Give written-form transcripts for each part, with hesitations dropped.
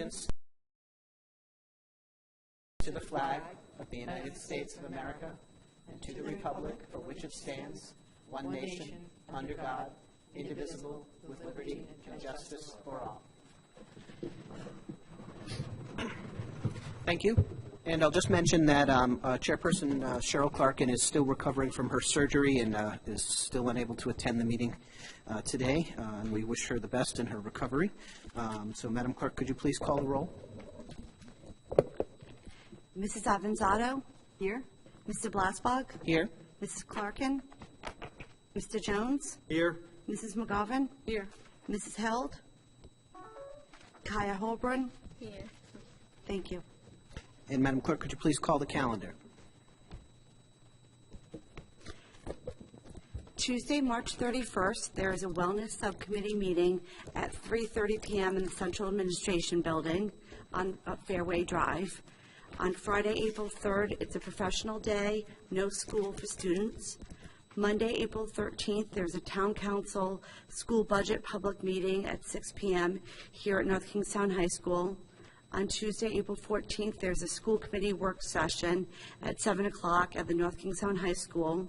allegiance to the flag of the United States of America and to the republic for which it stands, one nation, under God, indivisible, with liberty and justice for all. Thank you. And I'll just mention that Chairperson Cheryl Clarkin is still recovering from her surgery and is still unable to attend the meeting today. And we wish her the best in her recovery. So, Madam Clerk, could you please call the roll? Mrs. Avanzato? Here. Mr. Blasbog? Here. Mrs. Clarkin? Mr. Jones? Here. Mrs. McGovern? Here. Mrs. Held? Kaya Holbrun? Here. Thank you. And Madam Clerk, could you please call the calendar? Tuesday, March 31st, there is a Wellness Subcommittee meeting at 3:30 p.m. in the Central Administration Building on Fairway Drive. On Friday, April 3rd, it's a professional day, no school for students. Monday, April 13th, there's a Town Council school budget public meeting at 6 p.m. here at North Kingstown High School. On Tuesday, April 14th, there's a school committee work session at 7 o'clock at the North Kingstown High School.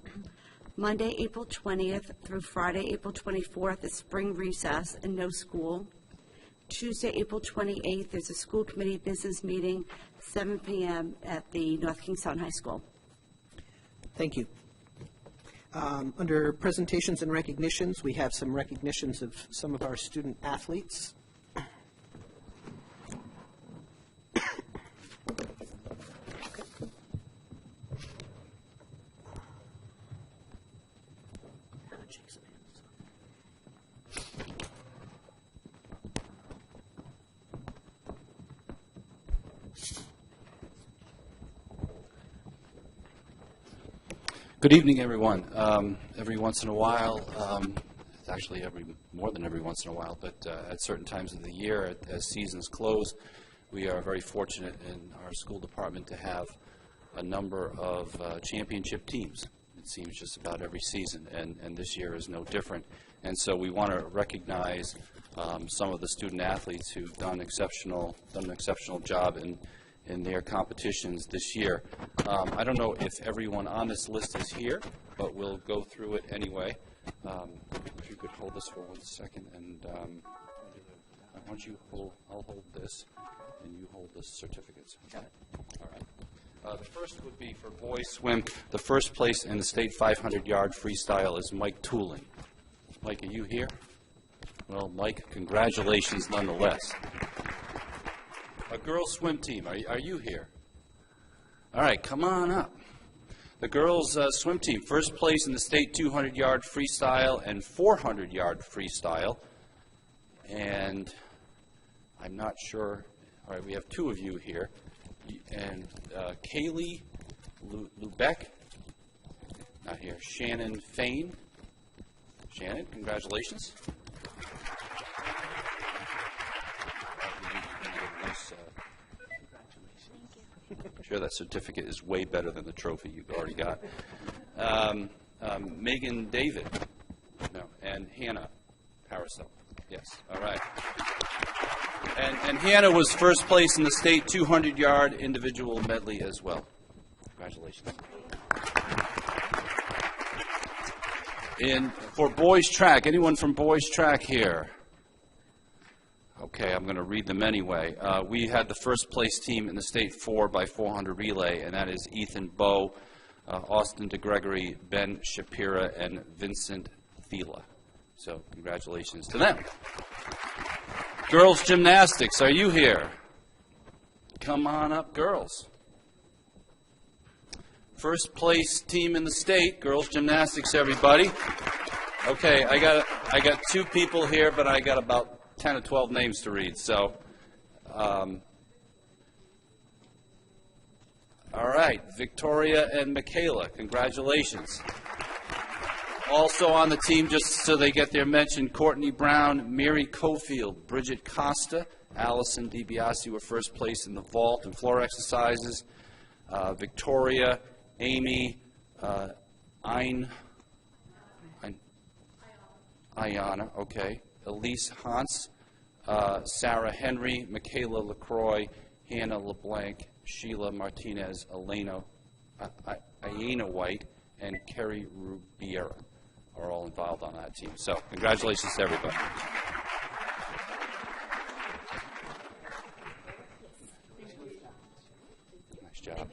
Monday, April 20th through Friday, April 24th is spring recess and no school. Tuesday, April 28th, there's a school committee business meeting, 7 p.m. at the North Kingstown High School. Thank you. Under presentations and recognitions, we have some recognitions of some of our student athletes. Good evening, everyone. Every once in a while, it's actually more than every once in a while, but at certain times of the year, as seasons close, we are very fortunate in our school department to have a number of championship teams. It seems just about every season, and this year is no different. And so we want to recognize some of the student athletes who've done an exceptional job in their competitions this year. I don't know if everyone on this list is here, but we'll go through it anyway. If you could hold this for 1 second, and why don't you I'll hold this, and you hold the certificates. Okay. All right. The first would be for boys swim. The first place in the state 500-yard freestyle is Mike Tooling. Mike, are you here? Well, Mike, congratulations nonetheless. A girls' swim team, are you here? All right, come on up. The girls' swim team, first place in the state 200-yard freestyle and 400-yard freestyle. And I'm not sure. All right, we have two of you here. And Kaylee Lubeck, not here. Shannon Fain. Shannon, congratulations. I'm sure that certificate is way better than the trophy you've already got. Megan David, no, and Hannah Parasol. Yes, all right. And Hannah was first place in the state 200-yard individual medley as well. Congratulations. And for boys track, anyone from boys track here? Okay, I'm going to read them anyway. We had the first place team in the state 4x400 relay, and that is Ethan Bowe, Austin DeGregory, Ben Shapira, and Vincent Thela. So congratulations to them. Girls gymnastics, are you here? Come on up, girls. First place team in the state, girls gymnastics, everybody. Okay, I got two people here, but I got about 10 or 12 names to read, so all right, Victoria and Michaela, congratulations. Also on the team, just so they get their mention, Courtney Brown, Mary Cofield, Bridget Costa, Allison DiBiase were first place in the vault and floor exercises. Victoria, Amy, Ayana, okay. Elise Hans, Sarah Henry, Michaela LaCroix, Hannah LeBlanc, Sheila Martinez, Aina White, and Kerry Rubiera are all involved on that team. So congratulations to everybody. Nice job.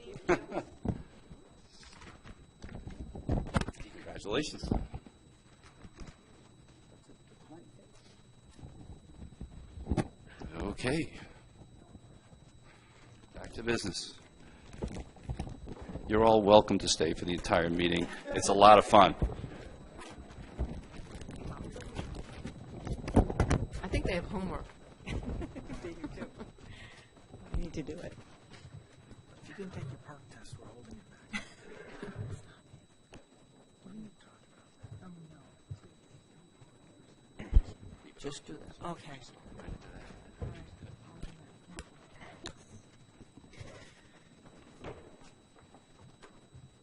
Congratulations. Okay. Back to business. You're all welcome to stay for the entire meeting. It's a lot of fun. I think they have homework. They do too. I need to do it. If you didn't take your park test, we're holding it back. Just do that. Okay.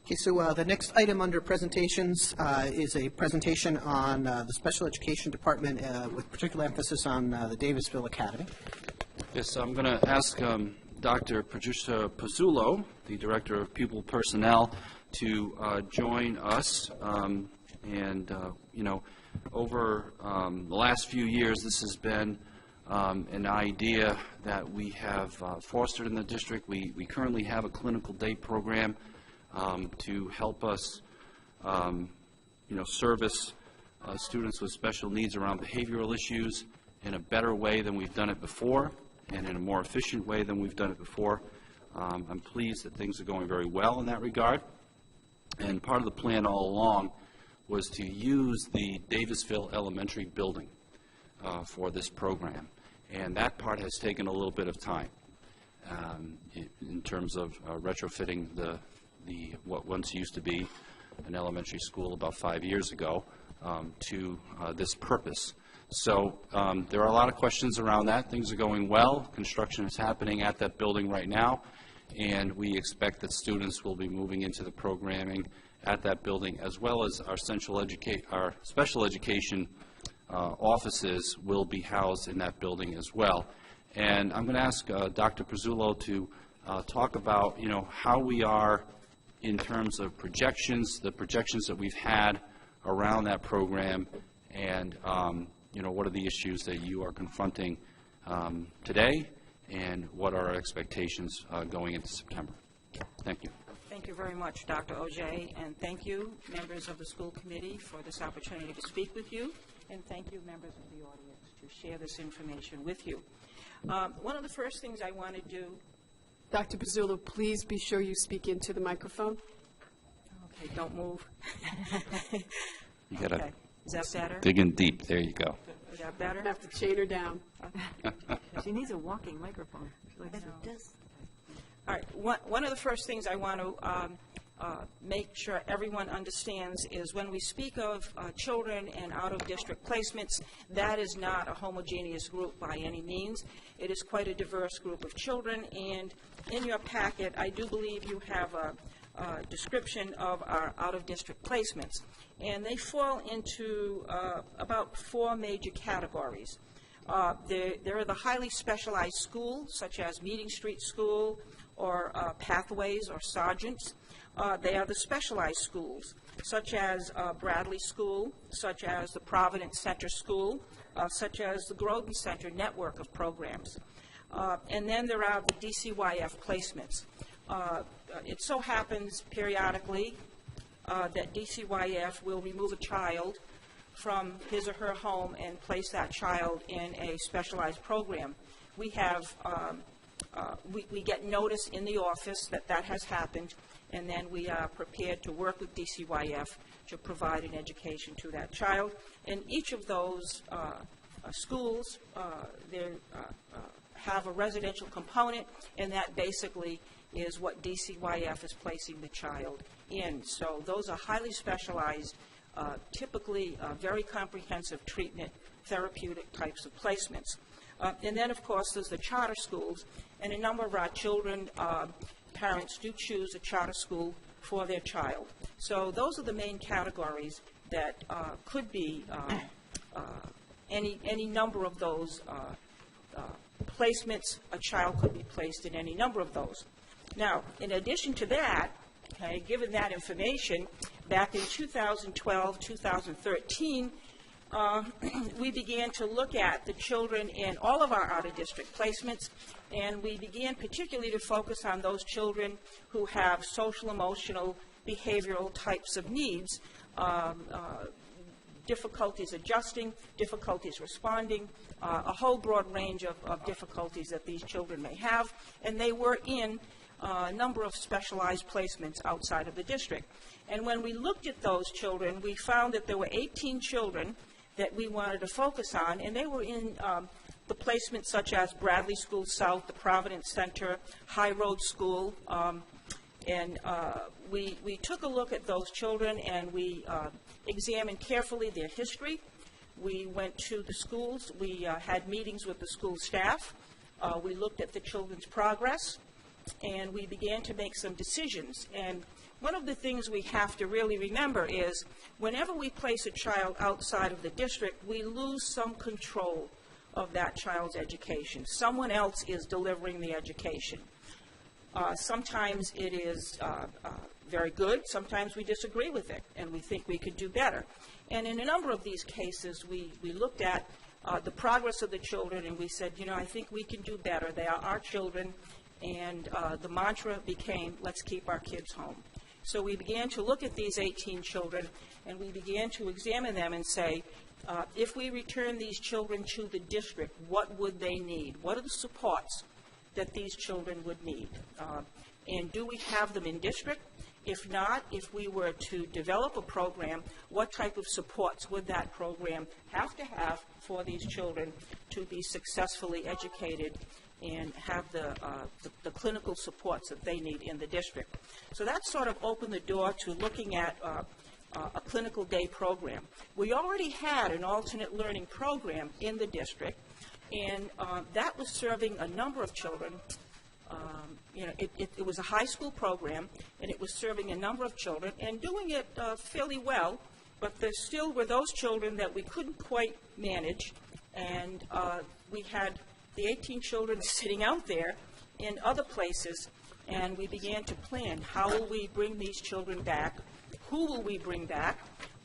Okay, so the next item under presentations is a presentation on the Special Education Department with particular emphasis on the Davisville Academy. Yes, I'm going to ask Dr. Patricia Pizzulo, the Director of Pupil Personnel, to join us. Over the last few years, this has been an idea that we have fostered in the district. We currently have a clinical day program to help us, service students with special needs around behavioral issues in a better way than we've done it before and in a more efficient way than we've done it before. I'm pleased that things are going very well in that regard. And part of the plan all along was to use the Davisville Elementary building for this program. And that part has taken a little bit of time in terms of retrofitting what once used to be an elementary school about 5 years ago to this purpose. So there are a lot of questions around that. Things are going well. Construction is happening at that building right now, and we expect that students will be moving into the programming at that building, as well as our special education offices will be housed in that building as well. And I'm going to ask Dr. Pizzulo to talk about, how we are in terms of projections, the projections that we've had around that program, and what are the issues that you are confronting today, and what are our expectations going into September. Thank you. Thank you very much, Dr. Auger, and thank you, members of the school committee, for this opportunity to speak with you, and thank you, members of the audience, to share this information with you. One of the first things I want to do... Dr. Pizzulo, please be sure you speak into the microphone. Okay, don't move. You got to Okay. Is that better? dig in deep. There you go. Is that better? I have to chain her down. She needs a walking microphone. She likes to- All right. One of the first things I want to make sure everyone understands is when we speak of children and out-of-district placements, that is not a homogeneous group by any means. It is quite a diverse group of children, and in your packet, I do believe you have a description of our out-of-district placements, and they fall into about 4 major categories. There are the highly specialized schools, such as Meeting Street School, or Pathways or Sargents. They are the specialized schools, such as Bradley School, such as the Providence Center School, such as the Groden Center network of programs. And then there are the DCYF placements. It so happens periodically that DCYF will remove a child from his or her home and place that child in a specialized program. We have we get notice in the office that that has happened, and then we are prepared to work with DCYF to provide an education to that child. And each of those schools have a residential component, and that basically is what DCYF is placing the child in. So those are highly specialized, typically very comprehensive treatment, therapeutic types of placements. And then, of course, there's the charter schools, and a number of our children, parents do choose a charter school for their child. So those are the main categories that could be any number of those placements. A child could be placed in any number of those. Now, in addition to that, okay, given that information, back in 2012, 2013, we began to look at the children in all of our out-of-district placements, and we began particularly to focus on those children who have social, emotional, behavioral types of needs, difficulties adjusting, difficulties responding, a whole broad range of difficulties that these children may have, and they were in a number of specialized placements outside of the district. And when we looked at those children, we found that there were 18 children that we wanted to focus on, and they were in the placements such as Bradley School South, the Providence Center, High Road School, and we took a look at those children, and we examined carefully their history. We went to the schools. We had meetings with the school staff. We looked at the children's progress, and we began to make some decisions. And one of the things we have to really remember is whenever we place a child outside of the district, we lose some control of that child's education. Someone else is delivering the education. Sometimes it is very good. Sometimes we disagree with it, and we think we could do better. And in a number of these cases, we looked at the progress of the children, and we said, you know, I think we can do better. They are our children, and the mantra became, let's keep our kids home. So we began to look at these 18 children, and we began to examine them and say, if we return these children to the district, what would they need? What are the supports that these children would need? And do we have them in district? If not, if we were to develop a program, what type of supports would that program have to have for these children to be successfully educated and have the clinical supports that they need in the district? So that sort of opened the door to looking at a clinical day program. We already had an alternate learning program in the district, and that was serving a number of children. You know, it was a high school program, and it was serving a number of children and doing it fairly well, but there still were those children that we couldn't quite manage, and we had the 18 children sitting out there in other places, and we began to plan, how will we bring these children back? Who will we bring back?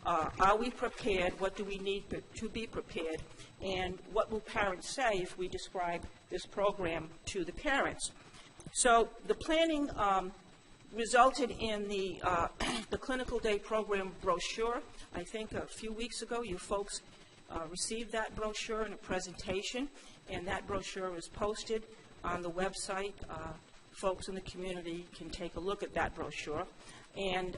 Are we prepared? What do we need to be prepared? And what will parents say if we describe this program to the parents? So the planning resulted in the Clinical Day Program brochure. I think a few weeks ago you folks received that brochure in a presentation, and that brochure is posted on the website. Folks in the community can take a look at that brochure. And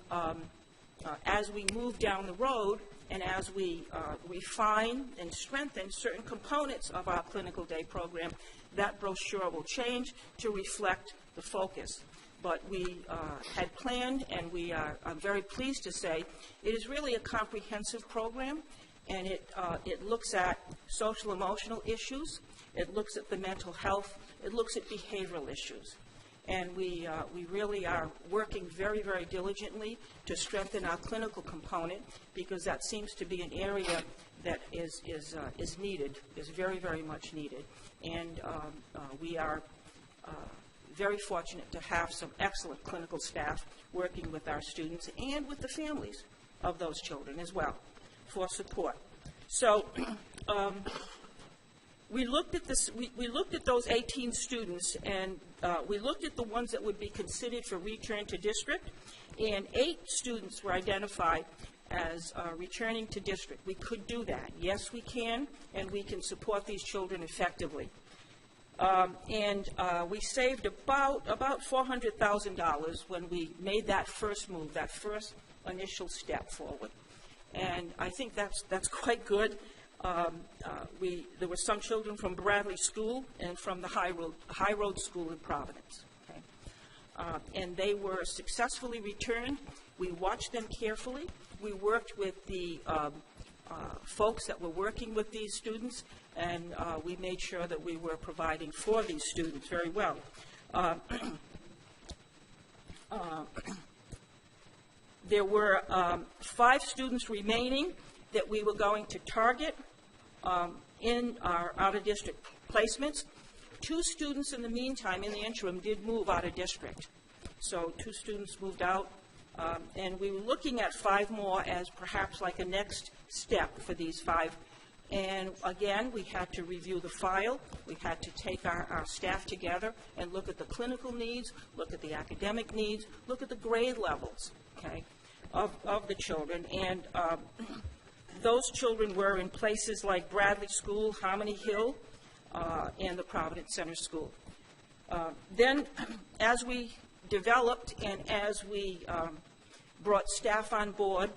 as we move down the road and as we refine and strengthen certain components of our Clinical Day program, that brochure will change to reflect the focus. But we had planned, and I'm very pleased to say, it is really a comprehensive program, and it looks at social emotional issues, it looks at the mental health, it looks at behavioral issues. And we really are working very, very diligently to strengthen our clinical component, because that seems to be an area that is needed, is very, very much needed. And we are very fortunate to have some excellent clinical staff working with our students and with the families of those children as well for support. So we looked at this. We looked at those 18 students, and we looked at the ones that would be considered for return to district, and 8 students were identified as returning to district. We could do that. Yes, we can, and we can support these children effectively. And we saved about $400,000 when we made that first move, that first initial step forward. And I think that's quite good. There were some children from Bradley School and from the High Road School in Providence. Okay? And they were successfully returned. We watched them carefully. We worked with the folks that were working with these students, and we made sure that we were providing for these students very well. There were 5 students remaining that we were going to target in our out-of-district placements. 2 students in the meantime, in the interim, did move out of district. So 2 students moved out, and we were looking at 5 more as perhaps like a next step for these 5. And again, we had to review the file. We had to take our staff together and look at the clinical needs, look at the academic needs, look at the grade levels, okay, of the children. And those children were in places like Bradley School, Harmony Hill, and the Providence Center School. Then, as we developed and as we brought staff on board,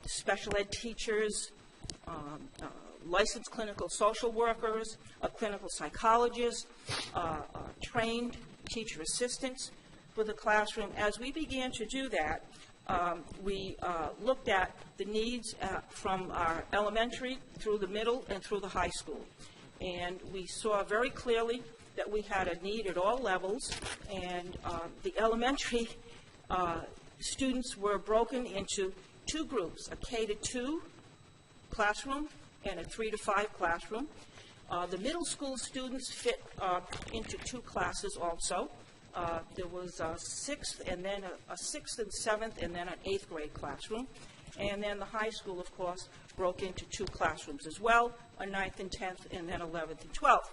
special ed teachers, licensed clinical social workers, clinical psychologists, trained teacher assistants for the classroom. As we began to do that, we looked at the needs from our elementary through the middle and through the high school. And we saw very clearly that we had a need at all levels, and the elementary students were broken into 2 groups, a K-2 classroom and a 3 to 5 classroom. The middle school students fit into 2 classes also. There was a 6th and then a 6th and 7th and then an 8th grade classroom. And then the high school, of course, broke into 2 classrooms as well, a 9th and 10th and then 11th and 12th.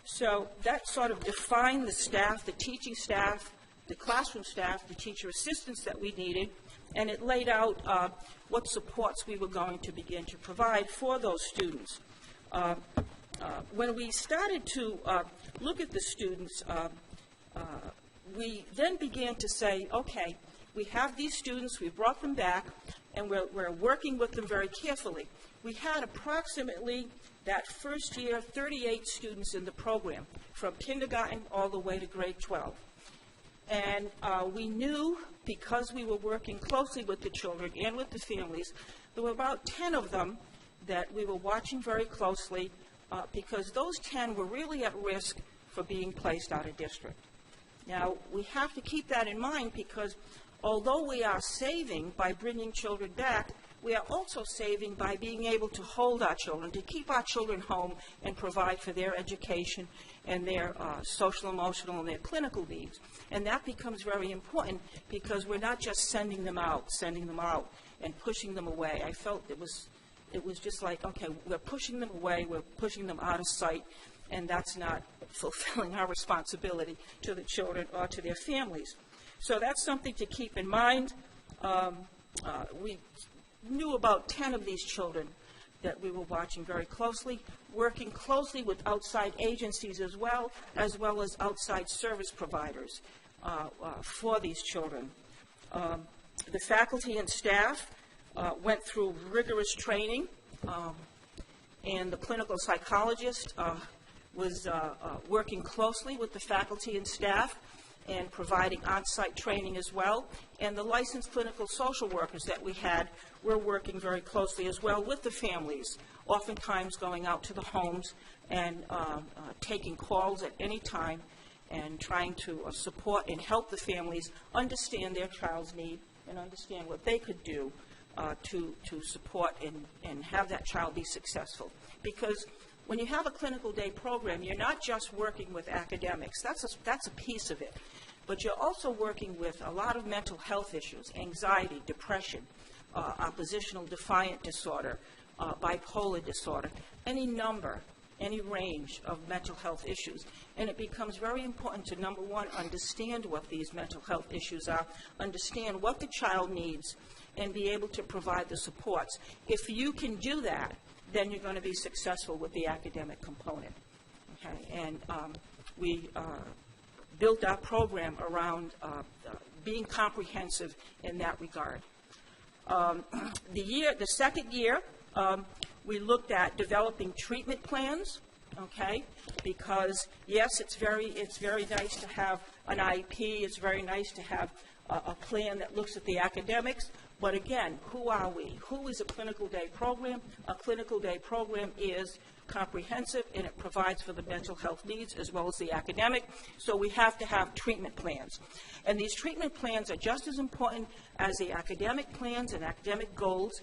So that sort of defined the staff, the teaching staff, the classroom staff, the teacher assistants that we needed, and it laid out what supports we were going to begin to provide for those students. When we started to look at the students, we then began to say, okay, we have these students, we brought them back, and we're working with them very carefully. We had approximately, that first year, 38 students in the program, from kindergarten all the way to grade 12. And we knew, because we were working closely with the children and with the families, there were about 10 of them that we were watching very closely, because those 10 were really at risk for being placed out of district. Now, we have to keep that in mind, because although we are saving by bringing children back, we are also saving by being able to hold our children, to keep our children home and provide for their education and their social, emotional, and their clinical needs. And that becomes very important, because we're not just sending them out and pushing them away. I felt it was just like, okay, we're pushing them away, we're pushing them out of sight, and that's not fulfilling our responsibility to the children or to their families. So that's something to keep in mind. We knew about 10 of these children that we were watching very closely, working closely with outside agencies as well as outside service providers for these children. The faculty and staff went through rigorous training, and the clinical psychologist was working closely with the faculty and staff and providing on-site training as well. And the licensed clinical social workers that we had were working very closely as well with the families, oftentimes going out to the homes and taking calls at any time and trying to support and help the families understand their child's need and understand what they could do to support and have that child be successful. Because when you have a clinical day program, you're not just working with academics. That's a piece of it. But you're also working with a lot of mental health issues, anxiety, depression, oppositional defiant disorder, bipolar disorder, any range of mental health issues. And it becomes very important to, number one, understand what these mental health issues are, understand what the child needs, and be able to provide the supports. If you can do that, then you're going to be successful with the academic component. Okay? And we built our program around being comprehensive in that regard. The second year, we looked at developing treatment plans, okay? Because yes, it's very nice to have an IEP. It's very nice to have a plan that looks at the academics. But again, who are we? Who is a clinical day program? A clinical day program is comprehensive, and it provides for the mental health needs as well as the academic. So we have to have treatment plans. And these treatment plans are just as important as the academic plans and academic goals.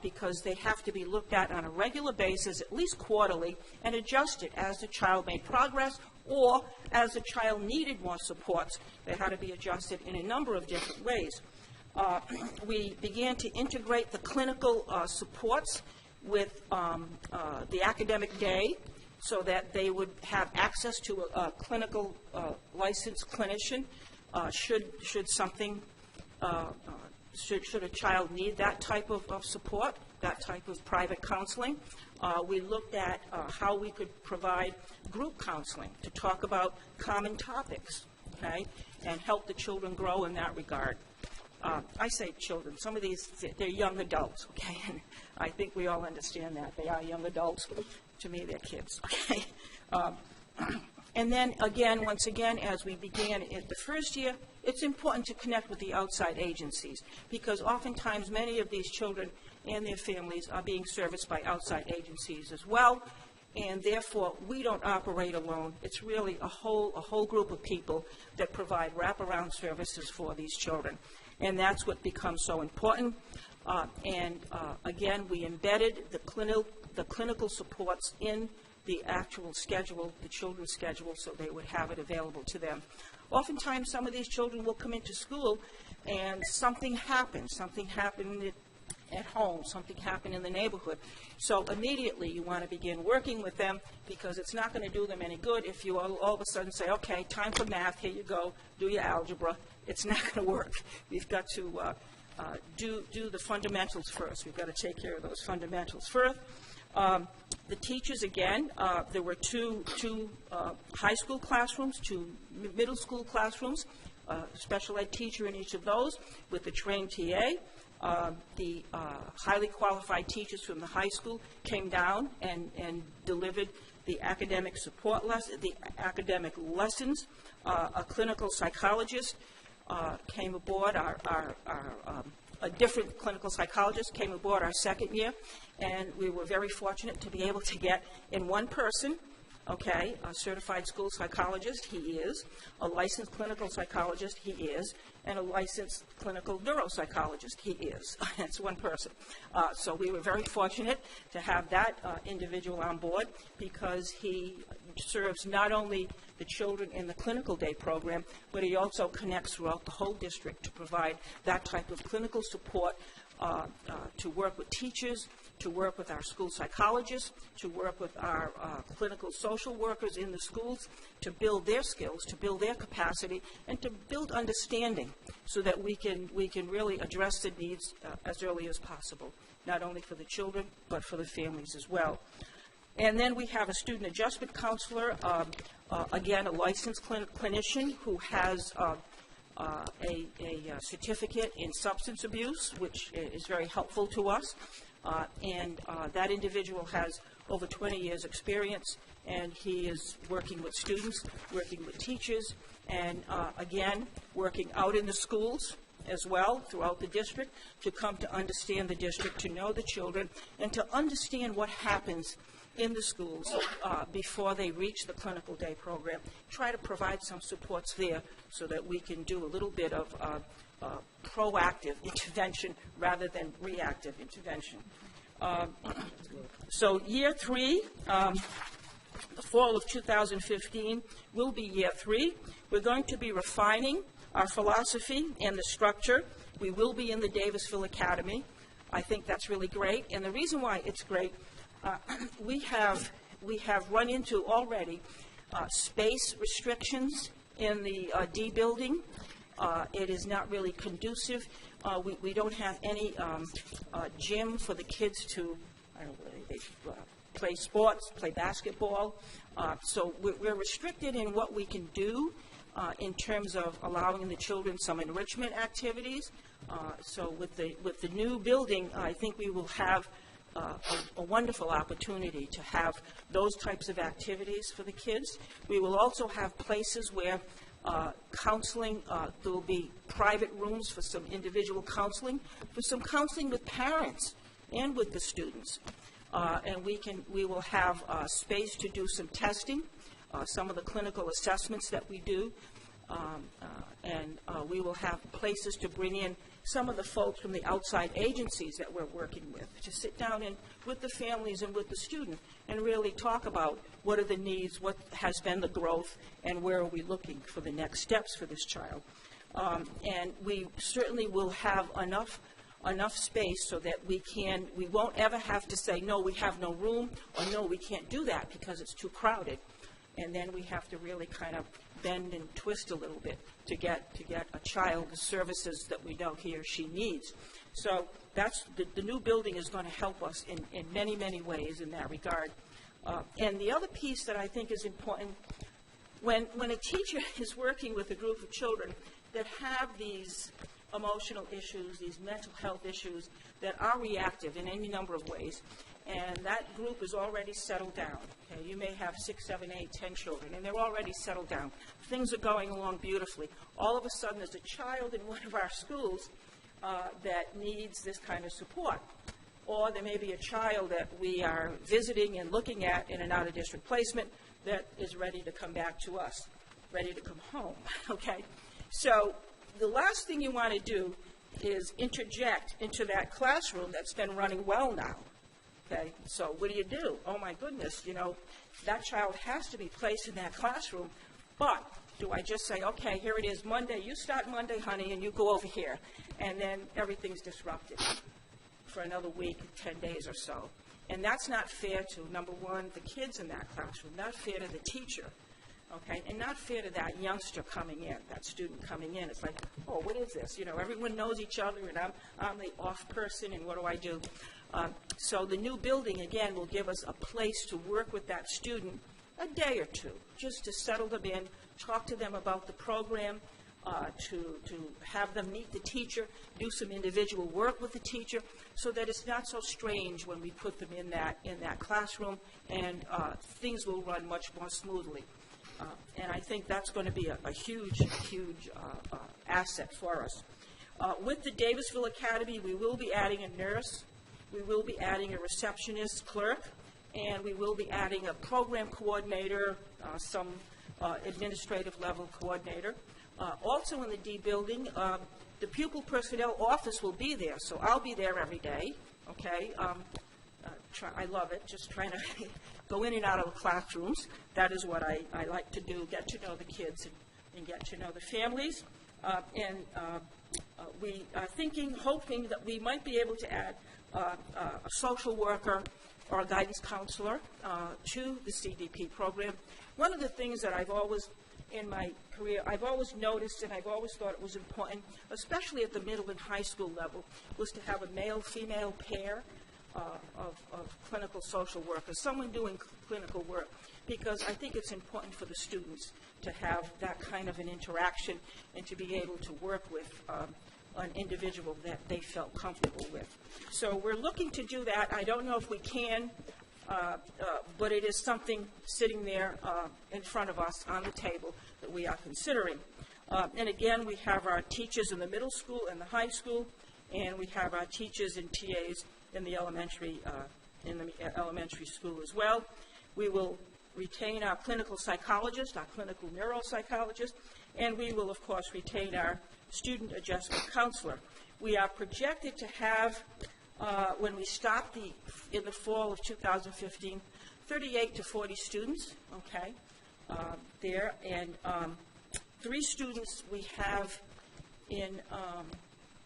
because they have to be looked at on a regular basis, at least quarterly, and adjusted as the child made progress or as the child needed more supports. They had to be adjusted in a number of different ways. We began to integrate the clinical supports with the academic day so that they would have access to a clinical licensed clinician should something should a child need that type of support, that type of private counseling. We looked at how we could provide group counseling to talk about common topics, okay, and help the children grow in that regard. I say children, some of these, they're young adults, okay, and I think we all understand that. They are young adults. To me, they're kids, okay. And then, again, once again, as we began in the first year, it's important to connect with the outside agencies because oftentimes many of these children and their families are being serviced by outside agencies as well, and therefore we don't operate alone. It's really a whole group of people that provide wraparound services for these children, and that's what becomes so important. Again, we embedded the clinical supports in the actual schedule, the children's schedule, so they would have it available to them. Oftentimes, some of these children will come into school and something happened at home, something happened in the neighborhood. So immediately you want to begin working with them because it's not going to do them any good if you all of a sudden say, okay, time for math, here you go, do your algebra. It's not going to work. We've got to do the fundamentals first. We've got to take care of those fundamentals first. The teachers, again, there were two high school classrooms, two middle school classrooms, special ed teacher in each of those with a trained TA. The highly qualified teachers from the high school came down and delivered the academic support the academic lessons. A clinical psychologist came aboard, a different clinical psychologist came aboard our second year, and we were very fortunate to be able to get in one person, okay, a certified school psychologist, he is, a licensed clinical psychologist, he is, and a licensed clinical neuropsychologist, he is. That's one person. So we were very fortunate to have that individual on board because he serves not only the children in the clinical day program, but he also connects throughout the whole district to provide that type of clinical support to work with teachers, to work with our school psychologists, to work with our clinical social workers in the schools, to build their skills, to build their capacity, and to build understanding so that we can really address the needs as early as possible, not only for the children, but for the families as well. And then we have a student adjustment counselor, again, a licensed clinician who has a certificate in substance abuse, which is very helpful to us. That individual has over 20 years' experience, and he is working with students, working with teachers, and again, working out in the schools as well throughout the district to come to understand the district, to know the children, and to understand what happens in the schools before they reach the clinical day program. Try to provide some supports there so that we can do a little bit of proactive intervention rather than reactive intervention. So year 3, the fall of 2015 will be year 3. We're going to be refining our philosophy and the structure. We will be in the Davisville Academy. I think that's really great. And the reason why it's great, we have run into already space restrictions in the D building. It is not really conducive. We don't have any gym for the kids to play sports, play basketball. So we're restricted in what we can do in terms of allowing the children some enrichment activities. So with the new building, I think we will have a wonderful opportunity to have those types of activities for the kids. We will also have places where counseling, there will be private rooms for some individual counseling, for some counseling with parents and with the students. And we will have space to do some testing, some of the clinical assessments that we do. we will have places to bring in some of the folks from the outside agencies that we're working with to sit down and with the families and with the student and really talk about what are the needs, what has been the growth, and where are we looking for the next steps for this child. And we certainly will have enough space so that we won't ever have to say, no, we have no room, or no, we can't do that because it's too crowded. And then we have to really kind of bend and twist a little bit to get a child the services that we know he or she needs. So that's the new building is going to help us in many, many ways in that regard. And the other piece that I think is important, when a teacher is working with a group of children that have these emotional issues, these mental health issues that are reactive in any number of ways, and that group is already settled down. Okay? You may have 6, 7, 8, 10 children, and they're already settled down. Things are going along beautifully. All of a sudden, there's a child in one of our schools that needs this kind of support. Or there may be a child that we are visiting and looking at in an out-of-district placement that is ready to come back to us, ready to come home. Okay? So the last thing you want to do is interject into that classroom that's been running well now. Okay, so what do? Oh my goodness, that child has to be placed in that classroom, but do I just say, okay, here it is, Monday, you start Monday, honey, and you go over here, and then everything's disrupted for another week, 10 days or so. And that's not fair to, number one, the kids in that classroom, not fair to the teacher, okay, and not fair to that youngster coming in, that student coming in. It's like, oh, what is this? Everyone knows each other, and I'm the off person, and what do I do? So the new building, again, will give us a place to work with that student a day or two, just to settle them in, talk to them about the program, to have them meet the teacher, do some individual work with the teacher, so that it's not so strange when we put them in that classroom, and things will run much more smoothly. And I think that's going to be a huge asset for us. With the Davisville Academy, we will be adding a nurse. We will be adding a receptionist clerk, and we will be adding a program coordinator, some administrative level coordinator. Also in the D building, the pupil personnel office will be there, so I'll be there every day, okay? I love it, just trying to go in and out of the classrooms. That is what I like to do, get to know the kids and get to know the families. We are hoping that we might be able to add a social worker or a guidance counselor to the CDP program. One of the things that I've always, in my career, I've always noticed and I've always thought it was important, especially at the middle and high school level, was to have a male-female pair of clinical social workers, someone doing clinical work, because I think it's important for the students to have that kind of an interaction and to be able to work with an individual that they felt comfortable with. So we're looking to do that. I don't know if we can, but it is something sitting there in front of us on the table that we are considering. And again, we have our teachers in the middle school and the high school, and we have our teachers and TAs in the elementary school as well. We will retain our clinical psychologist, our clinical neuropsychologist, and we will, of course, retain our student adjustment counselor. We are projected to have, when we stop in the fall of 2015, 38 to 40 students, okay, there, and 3 students we have in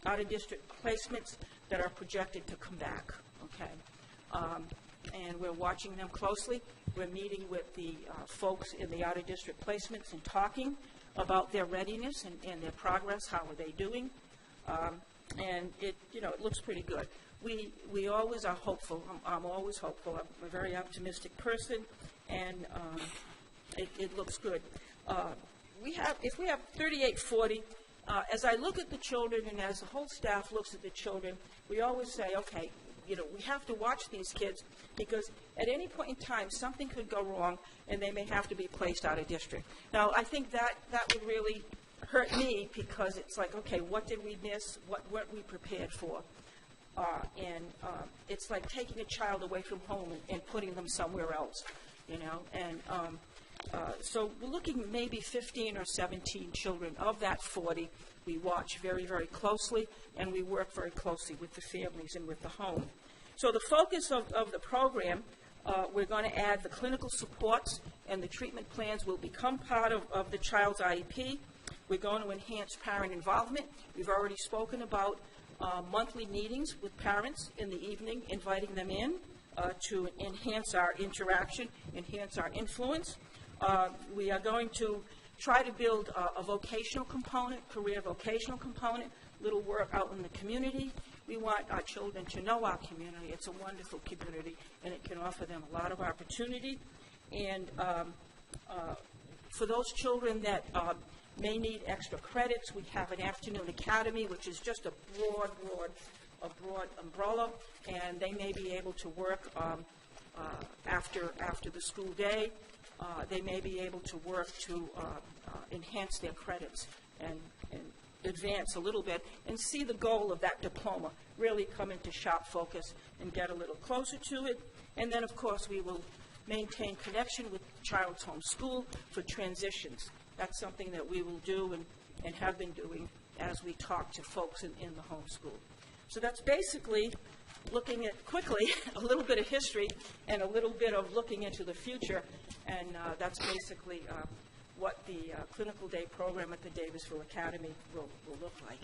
out-of-district placements that are projected to come back, okay? And we're watching them closely. We're meeting with the folks in the out-of-district placements and talking about their readiness and their progress, how are they doing, and it looks pretty good. We always are hopeful. I'm always hopeful. I'm a very optimistic person, and it looks good. If we have 38, 40, as I look at the children and as the whole staff looks at the children, we always say, okay, we have to watch these kids because at any point in time, something could go wrong and they may have to be placed out of district. Now, I think that would really hurt me because it's like, okay, what did we miss? What weren't we prepared for? It's like taking a child away from home and putting them somewhere else, and So we're looking maybe 15 or 17 children. Of that 40, we watch very, very closely, and we work very closely with the families and with the home. So the focus of the program, we're going to add the clinical supports, and the treatment plans will become part of the child's IEP. We're going to enhance parent involvement. We've already spoken about monthly meetings with parents in the evening, inviting them in to enhance our interaction, enhance our influence. We are going to try to build a vocational component, career vocational component, little work out in the community. We want our children to know our community. It's a wonderful community, and it can offer them a lot of opportunity. And for those children that may need extra credits, we have an afternoon academy, which is just a broad umbrella, and they may be able to work after the school day. They may be able to work to enhance their credits and advance a little bit and see the goal of that diploma really come into sharp focus and get a little closer to it. And then, of course, we will maintain connection with the child's home school for transitions. That's something that we will do and have been doing as we talk to folks in the home school. So that's basically looking at quickly a little bit of history and a little bit of looking into the future, and that's basically what the Clinical Day program at the Davisville Academy will look like.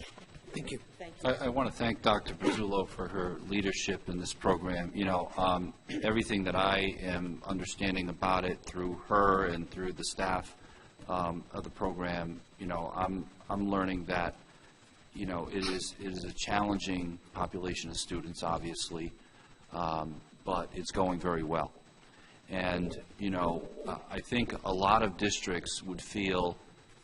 Thank you. Thank you. I want to thank Dr. Pizzullo for her leadership in this program. You know, everything that I am understanding about it through her and through the staff of the program, you know, I'm learning that, you know, it is a challenging population of students, obviously, but it's going very well. And, you know, I think a lot of districts would feel,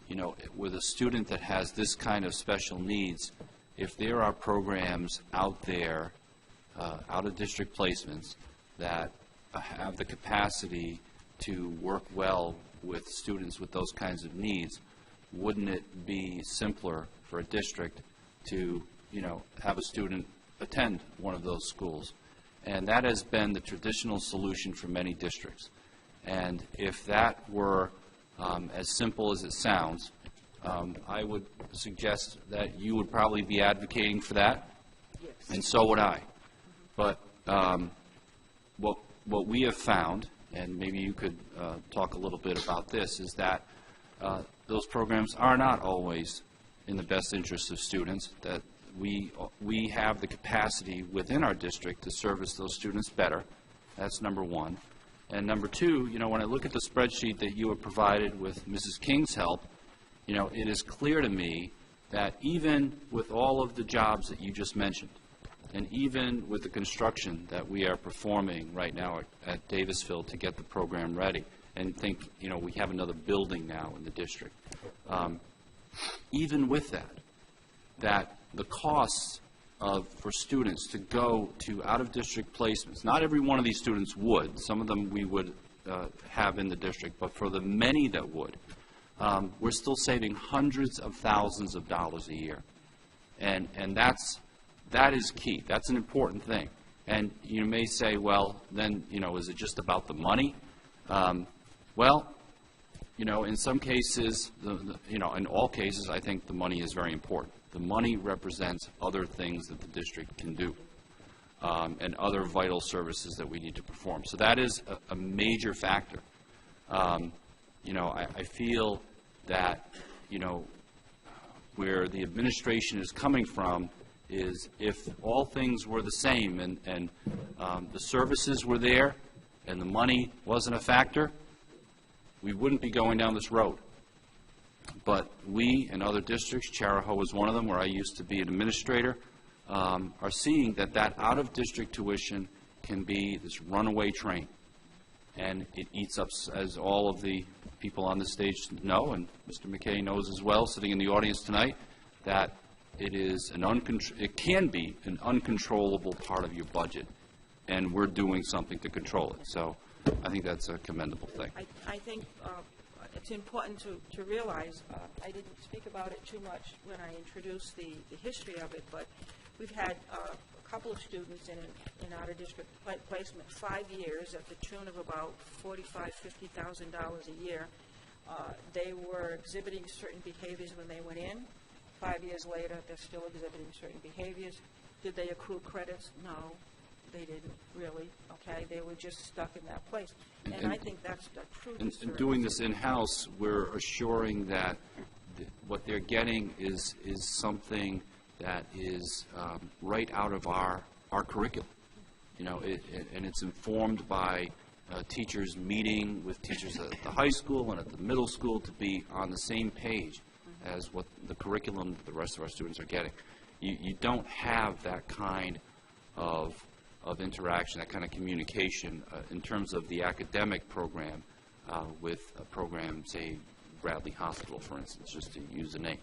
you know, with a student that has this kind of special needs, if there are programs out there, out-of-district placements, that have the capacity to work well with students with those kinds of needs, wouldn't it be simpler for a district to, you know, have a student attend one of those schools? And that has been the traditional solution for many districts. And if that were as simple as it sounds, I would suggest that you would probably be advocating for that, Yes. and so would I. But what we have found, and maybe you could talk a little bit about this, is that those programs are not always in the best interest of students, that we have the capacity within our district to service those students better. That's number one. And number two, you know, when I look at the spreadsheet that you have provided with Mrs. King's help, you know, it is clear to me that even with all of the jobs that you just mentioned, and even with the construction that we are performing right now at Davisville to get the program ready, and think, you know, we have another building now in the district, even with that the costs for students to go to out-of-district placements, not every one of these students would. Some of them we would have in the district, but for the many that would, we're still saving hundreds of thousands of dollars a year. And that is key. That's an important thing. And you may say, well, then, you know, is it just about the money? Well, you know, in some cases, you know, in all cases, I think the money is very important. The money represents other things that the district can do, and other vital services that we need to perform. So that is a major factor. You know, I feel that, you know, where the administration is coming from is if all things were the same and the services were there and the money wasn't a factor, we wouldn't be going down this road. But we and other districts, Charahoe is one of them where I used to be an administrator, are seeing that out-of-district tuition can be this runaway train. And it eats up, as all of the people on the stage know, and Mr. McKay knows as well, sitting in the audience tonight, that it can be an uncontrollable part of your budget, and we're doing something to control it. So I think that's a commendable thing. I think it's important to realize, I didn't speak about it too much when I introduced the history of it, but we've had a couple of students in out-of-district placement 5 years at the tune of about $45,000, $50,000 a year. They were exhibiting certain behaviors when they went in. 5 years later, they're still exhibiting certain behaviors. Did they accrue credits? No, they didn't really, okay? They were just stuck in that place. And I think that's a true disservice. In doing this in-house, we're assuring that what they're getting is something that is right out of our curriculum. You know, and it's informed by teachers meeting with teachers at the high school and at the middle school to be on the same page as what the curriculum that the rest of our students are getting. You don't have that kind of interaction, that kind of communication in terms of the academic program with a program, say, Bradley Hospital, for instance, just to use a name.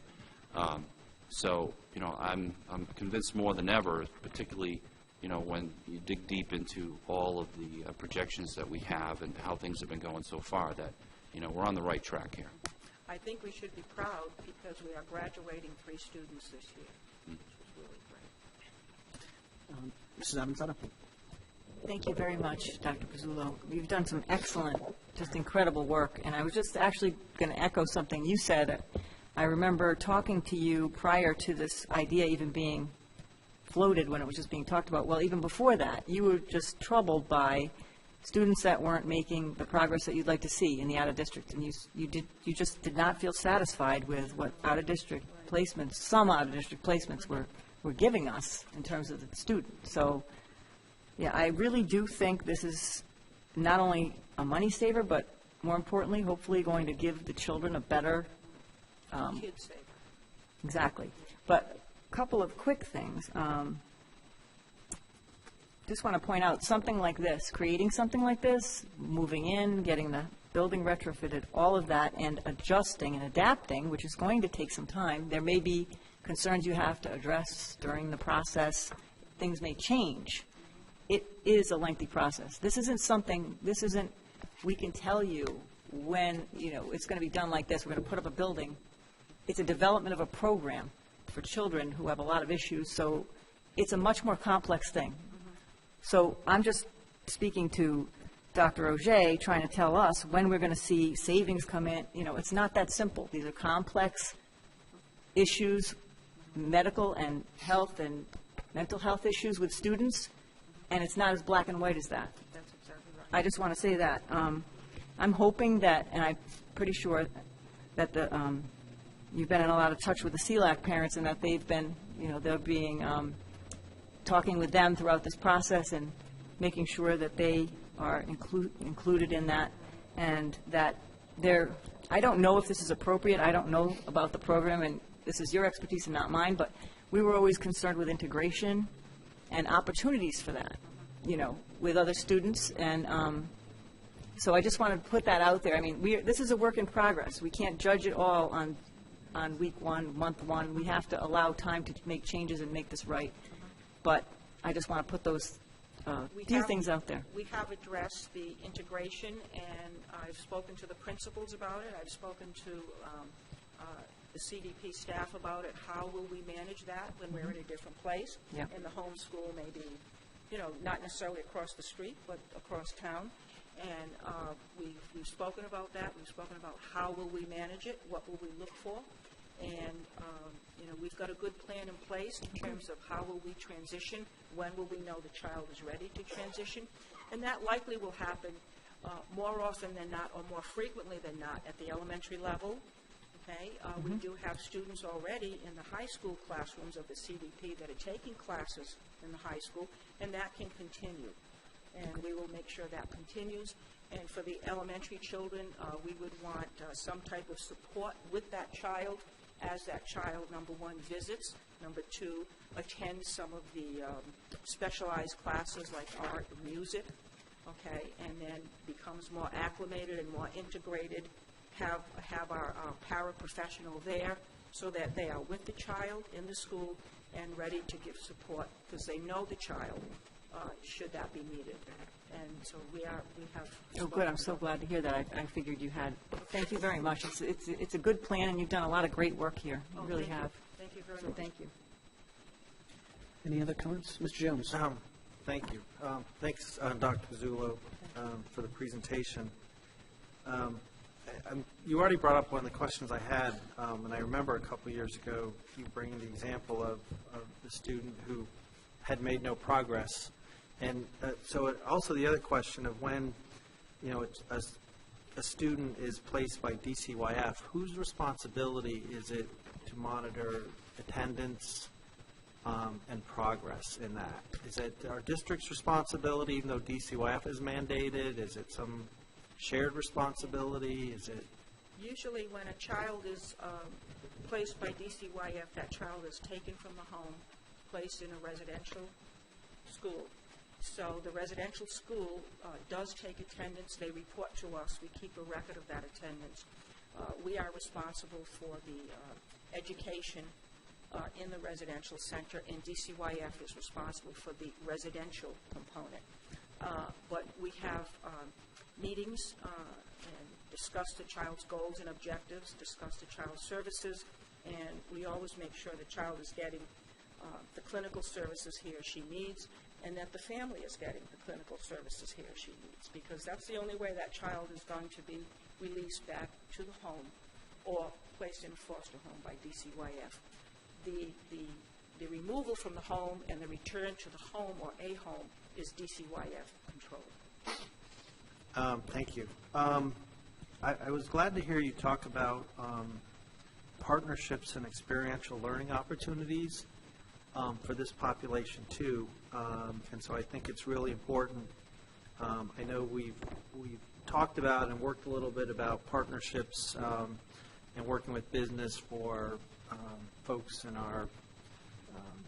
So, you know, I'm convinced more than ever, particularly, you know, when you dig deep into all of the projections that we have and how things have been going so far, that, you know, we're on the right track here. I think we should be proud because we are graduating 3 students this year, which is really great. Mrs. Avanzado? Thank you very much, Dr. Pizzullo. You've done some excellent, just incredible work. And I was just actually going to echo something you said. I remember talking to you prior to this idea even being floated when it was just being talked about. Well, even before that, you were just troubled by students that weren't making the progress that you'd like to see in the out-of-district. And you just did not feel satisfied with what out-of-district placements, some out-of-district placements were giving us in terms of the student. So, yeah, I really do think this is not only a money saver, but more importantly, hopefully going to give the children a better, Kids saver. exactly. But a couple of quick things. Just want to point out something like this, creating something like this, moving in, getting the building retrofitted, all of that, and adjusting and adapting, which is going to take some time. There may be concerns you have to address during the process. Things may change. It is a lengthy process. This isn't, we can tell you when, you know, it's going to be done like this. We're going to put up a building. It's a development of a program for children who have a lot of issues, so it's a much more complex thing. So I'm just speaking to Dr. Auger, trying to tell us when we're going to see savings come in. You know, it's not that simple. These are complex issues, medical and health and mental health issues with students, and it's not as black and white as that. That's exactly right. I just want to say that. I'm hoping that, and I'm pretty sure that you've been in a lot of touch with the CELAC parents and that they've been, you know, they're being, talking with them throughout this process and making sure that they are included in that, and that I don't know if this is appropriate. I don't know about the program, and this is your expertise and not mine, but we were always concerned with integration and opportunities for that, you know, with other students. And so I just wanted to put that out there. I mean, this is a work in progress. We can't judge it all on week 1, month 1. We have to allow time to make changes and make this right. But I just want to put those few things out there. We have addressed the integration, and I've spoken to the principals about it. I've spoken to the CDP staff about it. How will we manage that when we're in a different place? Yep. And the homeschool may be, you know, not necessarily across the street, but across town. And we've spoken about that. We've spoken about how will we manage it, what will we look for. And, you know, we've got a good plan in place in terms of how will we transition, when will we know the child is ready to transition. And that likely will happen more often than not, or more frequently than not, at the elementary level. Okay? We do have students already in the high school classrooms of the CDP that are taking classes in the high school, and that can continue. And we will make sure that continues. And for the elementary children, we would want some type of support with that child as that child, number 1, visits, number 2, attends some of the specialized classes like art and music, okay, and then becomes more acclimated and more integrated, have our paraprofessional there so that they are with the child in the school and ready to give support because they know the child should that be needed. And so we have. Oh, good, I'm so glad to hear that. I figured you had. Thank you very much. It's a good plan, and you've done a lot of great work here. You really have. Thank you very So much. thank you. Any other comments? Mr. Jones? Thank you. Thanks, Dr. Zullo, for the presentation. You already brought up one of the questions I had, and I remember a couple of years ago you bringing the example of the student who had made no progress. And also the other question of when, a student is placed by DCYF, whose responsibility is it to monitor attendance and progress in that? Is it our district's responsibility, even though DCYF is mandated? Is it some shared responsibility? Is it? Usually when a child is placed by DCYF, that child is taken from the home, placed in a residential school. So the residential school does take attendance. They report to us. We keep a record of that attendance. We are responsible for the education in the residential center, and DCYF is responsible for the residential component. But we have meetings and discuss the child's goals and objectives, discuss the child's services, and we always make sure the child is getting the clinical services he or she needs, and that the family is getting the clinical services he or she needs, because that's the only way that child is going to be released back to the home or placed in a foster home by DCYF. The removal from the home and the return to the home or a home is DCYF controlled. Thank you. I was glad to hear you talk about partnerships and experiential learning opportunities for this population too, and so I think it's really important. I know we've talked about and worked a little bit about partnerships and working with business for folks in our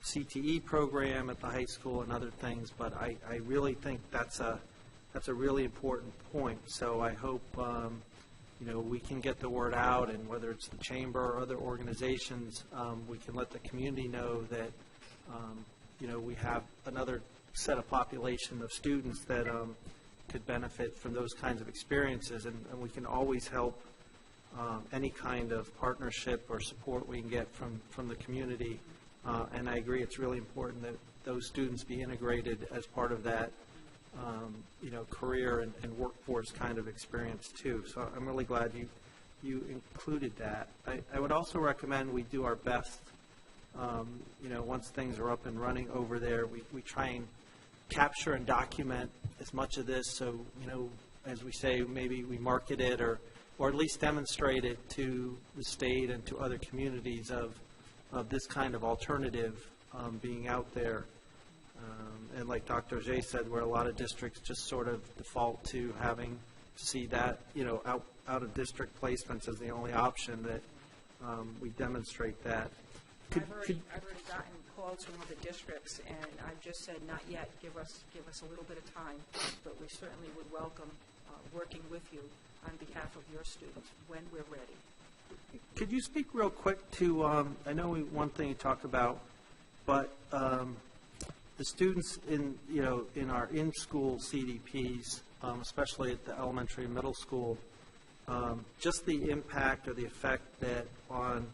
CTE program at the high school and other things, but I really think that's a really important point. So I hope we can get the word out, and whether it's the chamber or other organizations, we can let the community know that we have another set of population of students that could benefit from those kinds of experiences, and we can always help any kind of partnership or support we can get from the community. And I agree, it's really important that those students be integrated as part of that career and workforce kind of experience too. So I'm really glad you included that. I would also recommend we do our best, once things are up and running over there, we try and capture and document as much of this, so, as we say, maybe we market it or at least demonstrate it to the state and to other communities of this kind of alternative being out there. And like Dr. Ojay said, where a lot of districts just sort of default to having to see that, out of district placements as the only option, that we demonstrate that. I've already gotten calls from other districts, and I've just said, not yet, give us a little bit of time, but we certainly would welcome working with you on behalf of your students when we're ready. Could you speak real quick to, I know one thing you talked about, but the students in our in-school CDPs, especially at the elementary and middle school, just the impact or the effect that on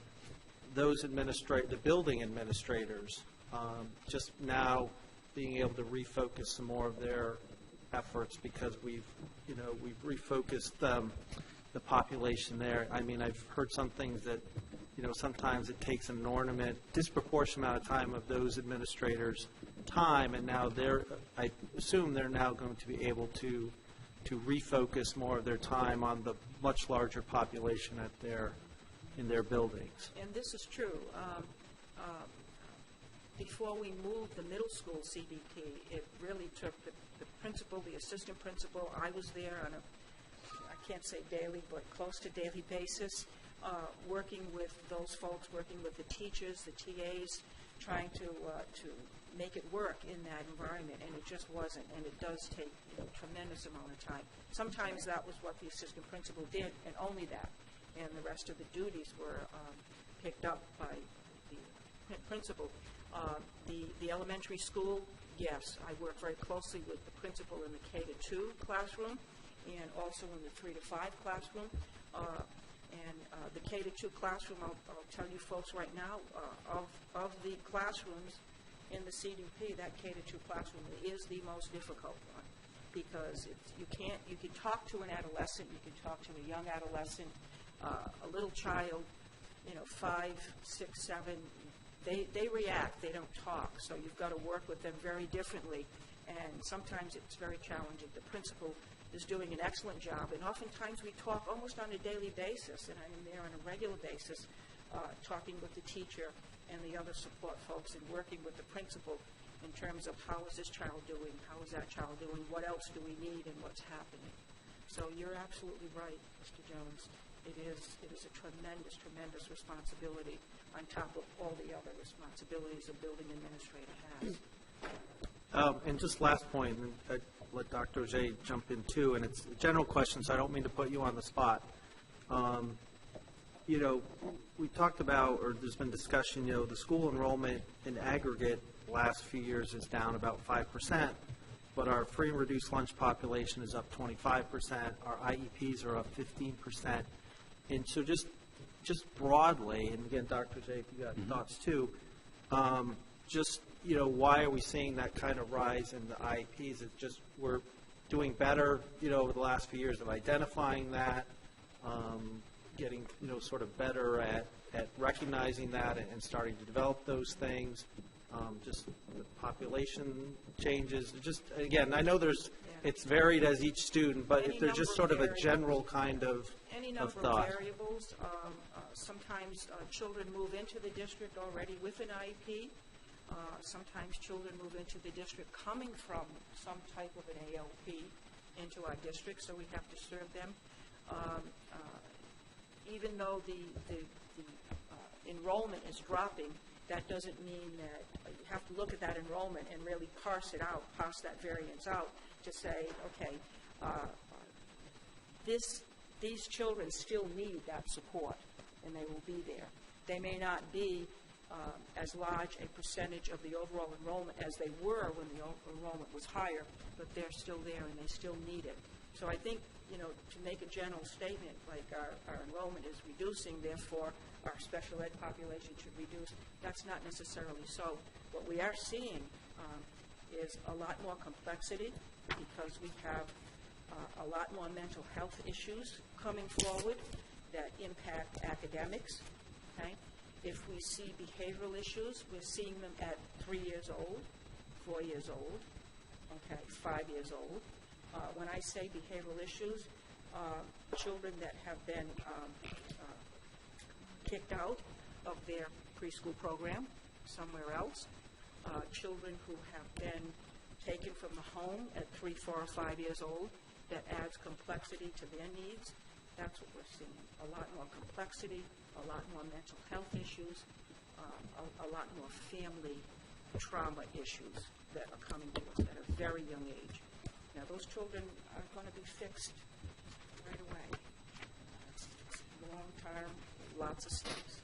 those the building administrators, just now being able to refocus some more of their efforts, because we've refocused the population there. I mean, I've heard some things that, sometimes it takes an inordinate, disproportionate amount of time of those administrators' time, and now I assume they're now going to be able to refocus more of their time on the much larger population in their buildings. And this is true. Before we moved the middle school CDP, it really took the principal, the assistant principal. I was there on I can't say daily, but close to daily basis, working with those folks, working with the teachers, the TAs, trying to make it work in that environment, and it just wasn't, and it does take a tremendous amount of time. Sometimes that was what the assistant principal did, and only that, and the rest of the duties were picked up by the principal. The elementary school, yes, I work very closely with the principal in the K-2 classroom and also in the 3 to 5 classroom. The K-2 classroom, I'll tell you folks right now, of the classrooms in the CDP, that K-2 classroom is the most difficult one, because you can talk to an adolescent, you can talk to a young adolescent, a little child, 5, 6, 7, they react, they don't talk, so you've got to work with them very differently, and sometimes it's very challenging. The principal is doing an excellent job, and oftentimes we talk almost on a daily basis, and I'm there on a regular basis, talking with the teacher and the other support folks and working with the principal in terms of how is this child doing, how is that child doing, what else do we need, and what's happening. So you're absolutely right, Mr. Jones. It is a tremendous, tremendous responsibility on top of all the other responsibilities a building administrator has. And just last point, and I'd let Dr. Ojay jump in too, and it's a general question, so I don't mean to put you on the spot. We talked about, or there's been discussion, the school enrollment in aggregate last few years is down about 5%, but our free and reduced lunch population is up 25%, our IEPs are up 15%. And so just broadly, and again, Dr. J, if you got thoughts too, why are we seeing that kind of rise in the IEPs? It's just we're doing better, over the last few years of identifying that, getting, sort of better at recognizing that and starting to develop those things. Just the population changes. Just, again, I know it's varied as each student, but if there's just sort of a general kind of any number thought. Of variables. Sometimes children move into the district already with an IEP. Sometimes children move into the district coming from some type of an ALP into our district, so we have to serve them. Even though the enrollment is dropping, that doesn't mean that you have to look at that enrollment and really parse it out, parse that variance out to say, okay, these children still need that support, and they will be there. They may not be as large a percentage of the overall enrollment as they were when the enrollment was higher, but they're still there and they still need it. So I think, to make a general statement like our enrollment is reducing, therefore our special ed population should reduce, that's not necessarily so. What we are seeing is a lot more complexity because we have a lot more mental health issues coming forward that impact academics. Okay? If we see behavioral issues, we're seeing them at 3 years old, 4 years old, okay, 5 years old. When I say behavioral issues, children that have been kicked out of their preschool program somewhere else, children who have been taken from the home at 3, 4, or 5 years old, that adds complexity to their needs. That's what we're seeing. A lot more complexity, a lot more mental health issues, a lot more family trauma issues that are coming to us at a very young age. Now, those children are going to be fixed right away. It's long-term, lots of steps.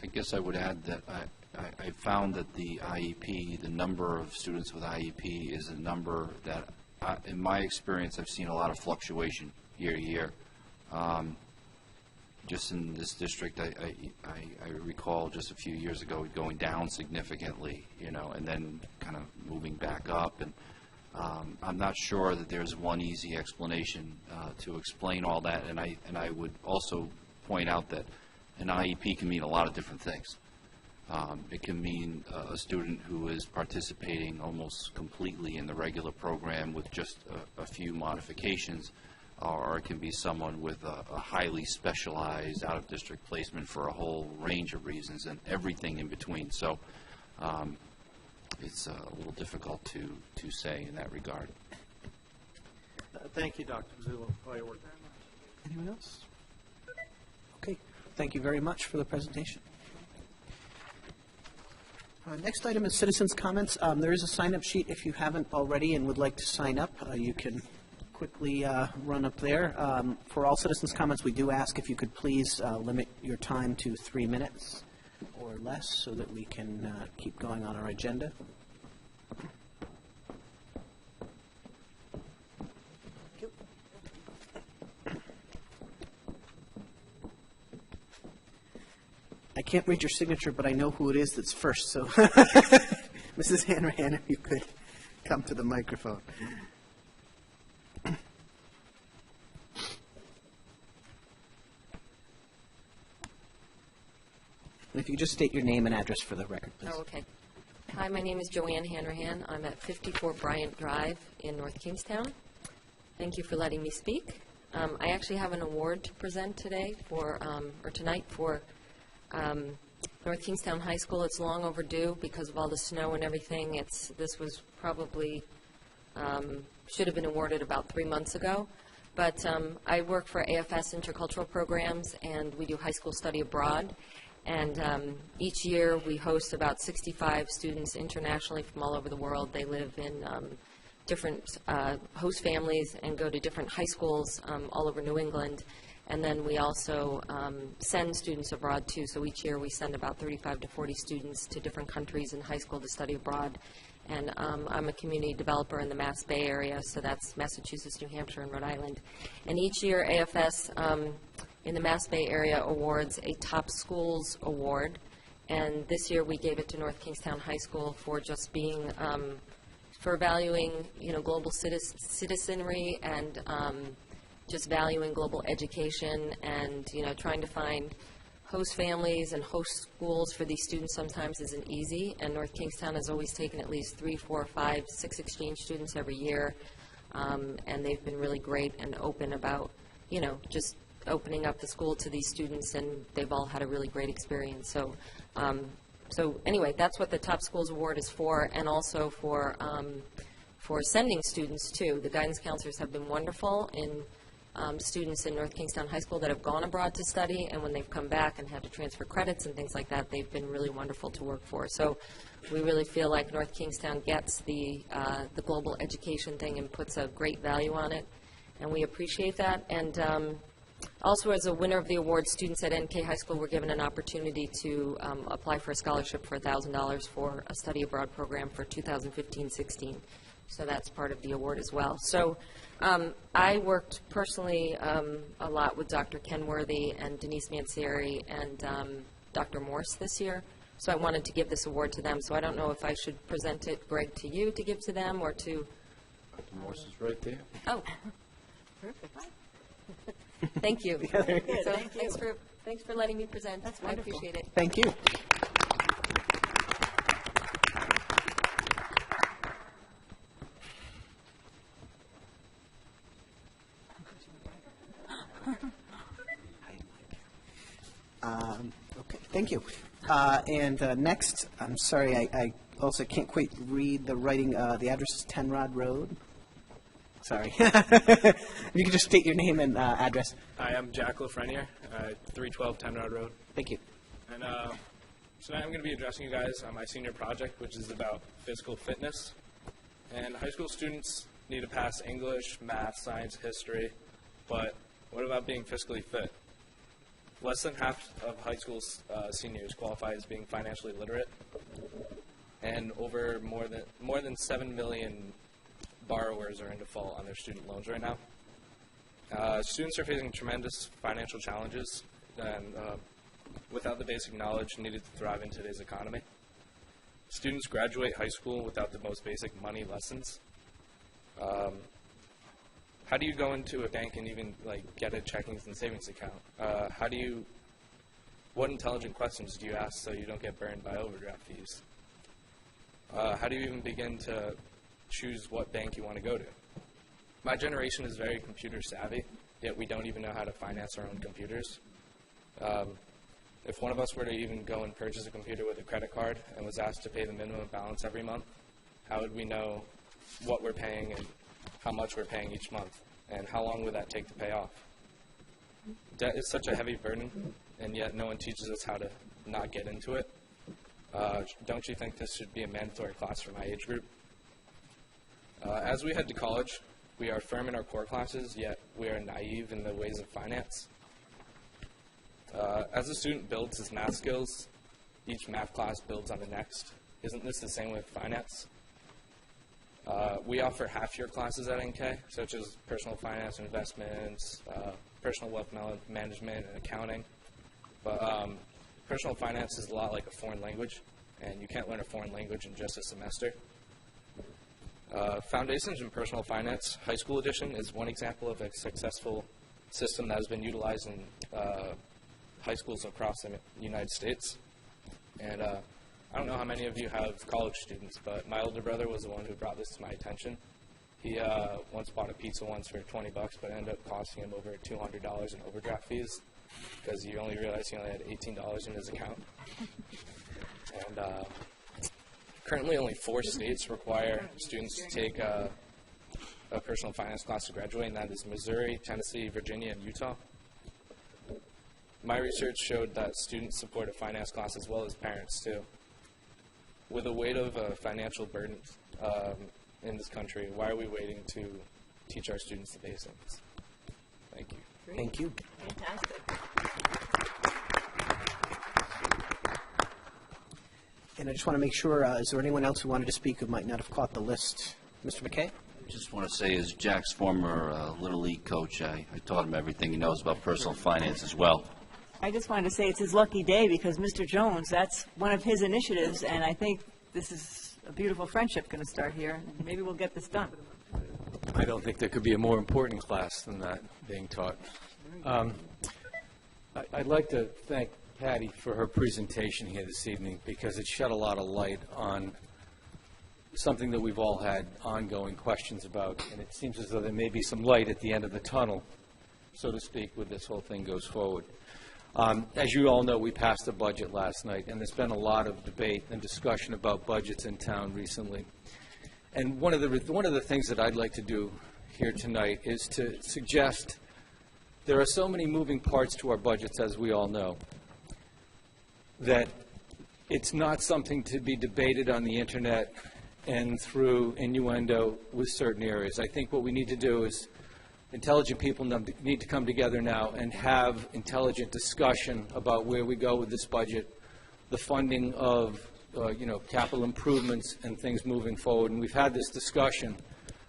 I guess I would add that I found that the IEP, the number of students with IEP is a number that, in my experience, I've seen a lot of fluctuation year to year. Just in this district, I recall just a few years ago going down significantly, and then kind of moving back up. And I'm not sure that there's one easy explanation to explain all that. And I would also point out that an IEP can mean a lot of different things. It can mean a student who is participating almost completely in the regular program with just a few modifications, or it can be someone with a highly specialized out-of-district placement for a whole range of reasons and everything in between. So it's a little difficult to say in that regard. Thank you, Dr. Pizzullo, for all your work. Anyone else? Okay, thank you very much for the presentation. Next item is citizens' comments. There is a sign-up sheet if you haven't already and would like to sign up. You can quickly run up there. For all citizens' comments, we do ask if you could please limit your time to 3 minutes. or less so that we can keep going on our agenda? I can't read your signature, but I know who it is that's first, so Mrs. Hanrahan, if you could come to the microphone. And if you just state your name and address for the record, please. Oh, okay. Hi, my name is Joanne Hanrahan. I'm at 54 Bryant Drive in North Kingstown. Thank you for letting me speak. I actually have an award to present today or tonight for North Kingstown High School. It's long overdue because of all the snow and everything. This was probably should have been awarded about 3 months ago. But I work for AFS Intercultural Programs, and we do high school study abroad. And each year we host about 65 students internationally from all over the world. They live in different host families and go to different high schools all over New England. And then we also send students abroad, too. So each year we send about 35 to 40 students to different countries in high school to study abroad. And I'm a community developer in the Mass Bay area, so that's Massachusetts, New Hampshire, and Rhode Island. And each year AFS in the Mass Bay area awards a Top Schools Award. And this year we gave it to North Kingstown High School for just being, for valuing, global citizenry and just valuing global education and, trying to find host families and host schools for these students sometimes isn't easy. And North Kingstown has always taken at least 3, 4, 5, 6 exchange students every year. And they've been really great and open about, just opening up the school to these students, and they've all had a really great experience. So, anyway, that's what the Top Schools Award is for, and also for sending students too. The guidance counselors have been wonderful in students in North Kingstown High School that have gone abroad to study, and when they've come back and had to transfer credits and things like that, they've been really wonderful to work for. So we really feel like North Kingstown gets the global education thing and puts a great value on it, and we appreciate that. And also, as a winner of the award, students at NK High School were given an opportunity to apply for a scholarship for $1,000 for a study abroad program for 2015-16. So that's part of the award as well. So I worked personally a lot with Dr. Kenworthy and Denise Mancieri and Dr. Morse this year. So I wanted to give this award to them. So I don't know if I should present it, Greg, to you to give to them or to... Dr. Morse is right there. Oh, perfect. Thank you. So thanks for letting me present. That's wonderful. I appreciate it. Thank you. Okay, thank you. And next, I'm sorry, I also can't quite read the writing. The address is 10 Rod Road. Sorry. If you could just state your name and address. Hi, I'm Jack Lafreniere, 312 10 Rod Road. Thank you. And tonight I'm going to be addressing you guys on my senior project, which is about physical fitness. And high school students need to pass English, math, science, history, but what about being physically fit? Less than half of high school seniors qualify as being financially literate, and over more than 7 million borrowers are in default on their student loans right now. Students are facing tremendous financial challenges and without the basic knowledge needed to thrive in today's economy. Students graduate high school without the most basic money lessons. How do you go into a bank and even get a checking and savings account? What intelligent questions do you ask so you don't get burned by overdraft fees? How do you even begin to choose what bank you want to go to? My generation is very computer savvy, yet we don't even know how to finance our own computers. If one of us were to even go and purchase a computer with a credit card and was asked to pay the minimum balance every month, how would we know what we're paying and how much we're paying each month, and how long would that take to pay off? Debt is such a heavy burden, and yet no one teaches us how to not get into it. Don't you think this should be a mandatory class for my age group? As we head to college, we are firm in our core classes, yet we are naive in the ways of finance. As a student builds his math skills, Each math class builds on the next. Isn't this the same with finance? We offer half-year classes at NK, such as personal finance, investments, personal wealth management, and accounting. But personal finance is a lot like a foreign language, and you can't learn a foreign language in just a semester. Foundations in Personal Finance, High School Edition, is one example of a successful system that has been utilized in high schools across the United States. And I don't know how many of you have college students, but my older brother was the one who brought this to my attention. He once bought a pizza once for $20, but it ended up costing him over $200 in overdraft fees because he only realized he only had $18 in his account. And currently only 4 states require students to take a personal finance class to graduate, and that is Missouri, Tennessee, Virginia, and Utah. My research showed that students support a finance class as well as parents, too. With the weight of financial burden in this country, why are we waiting to teach our students the basics? Thank you. Thank you. Fantastic. And I just want to make sure, is there anyone else who wanted to speak who might not have caught the list? Mr. McKay? Just want to say, as Jack's former Little League coach, I taught him everything he knows about personal finance as well. I just wanted to say it's his lucky day because Mr. Jones, that's one of his initiatives, and I think this is a beautiful friendship going to start here, and maybe we'll get this done. I don't think there could be a more important class than that being taught. I'd like to thank Patty for her presentation here this evening because it shed a lot of light on something that we've all had ongoing questions about, and it seems as though there may be some light at the end of the tunnel, so to speak, when this whole thing goes forward. As you all know, we passed a budget last night, and there's been a lot of debate and discussion about budgets in town recently. And one of the things that I'd like to do here tonight is to suggest there are so many moving parts to our budgets, as we all know, that it's not something to be debated on the internet and through innuendo with certain areas. I think what we need to do is intelligent people need to come together now and have intelligent discussion about where we go with this budget, the funding of capital improvements and things moving forward. And we've had this discussion.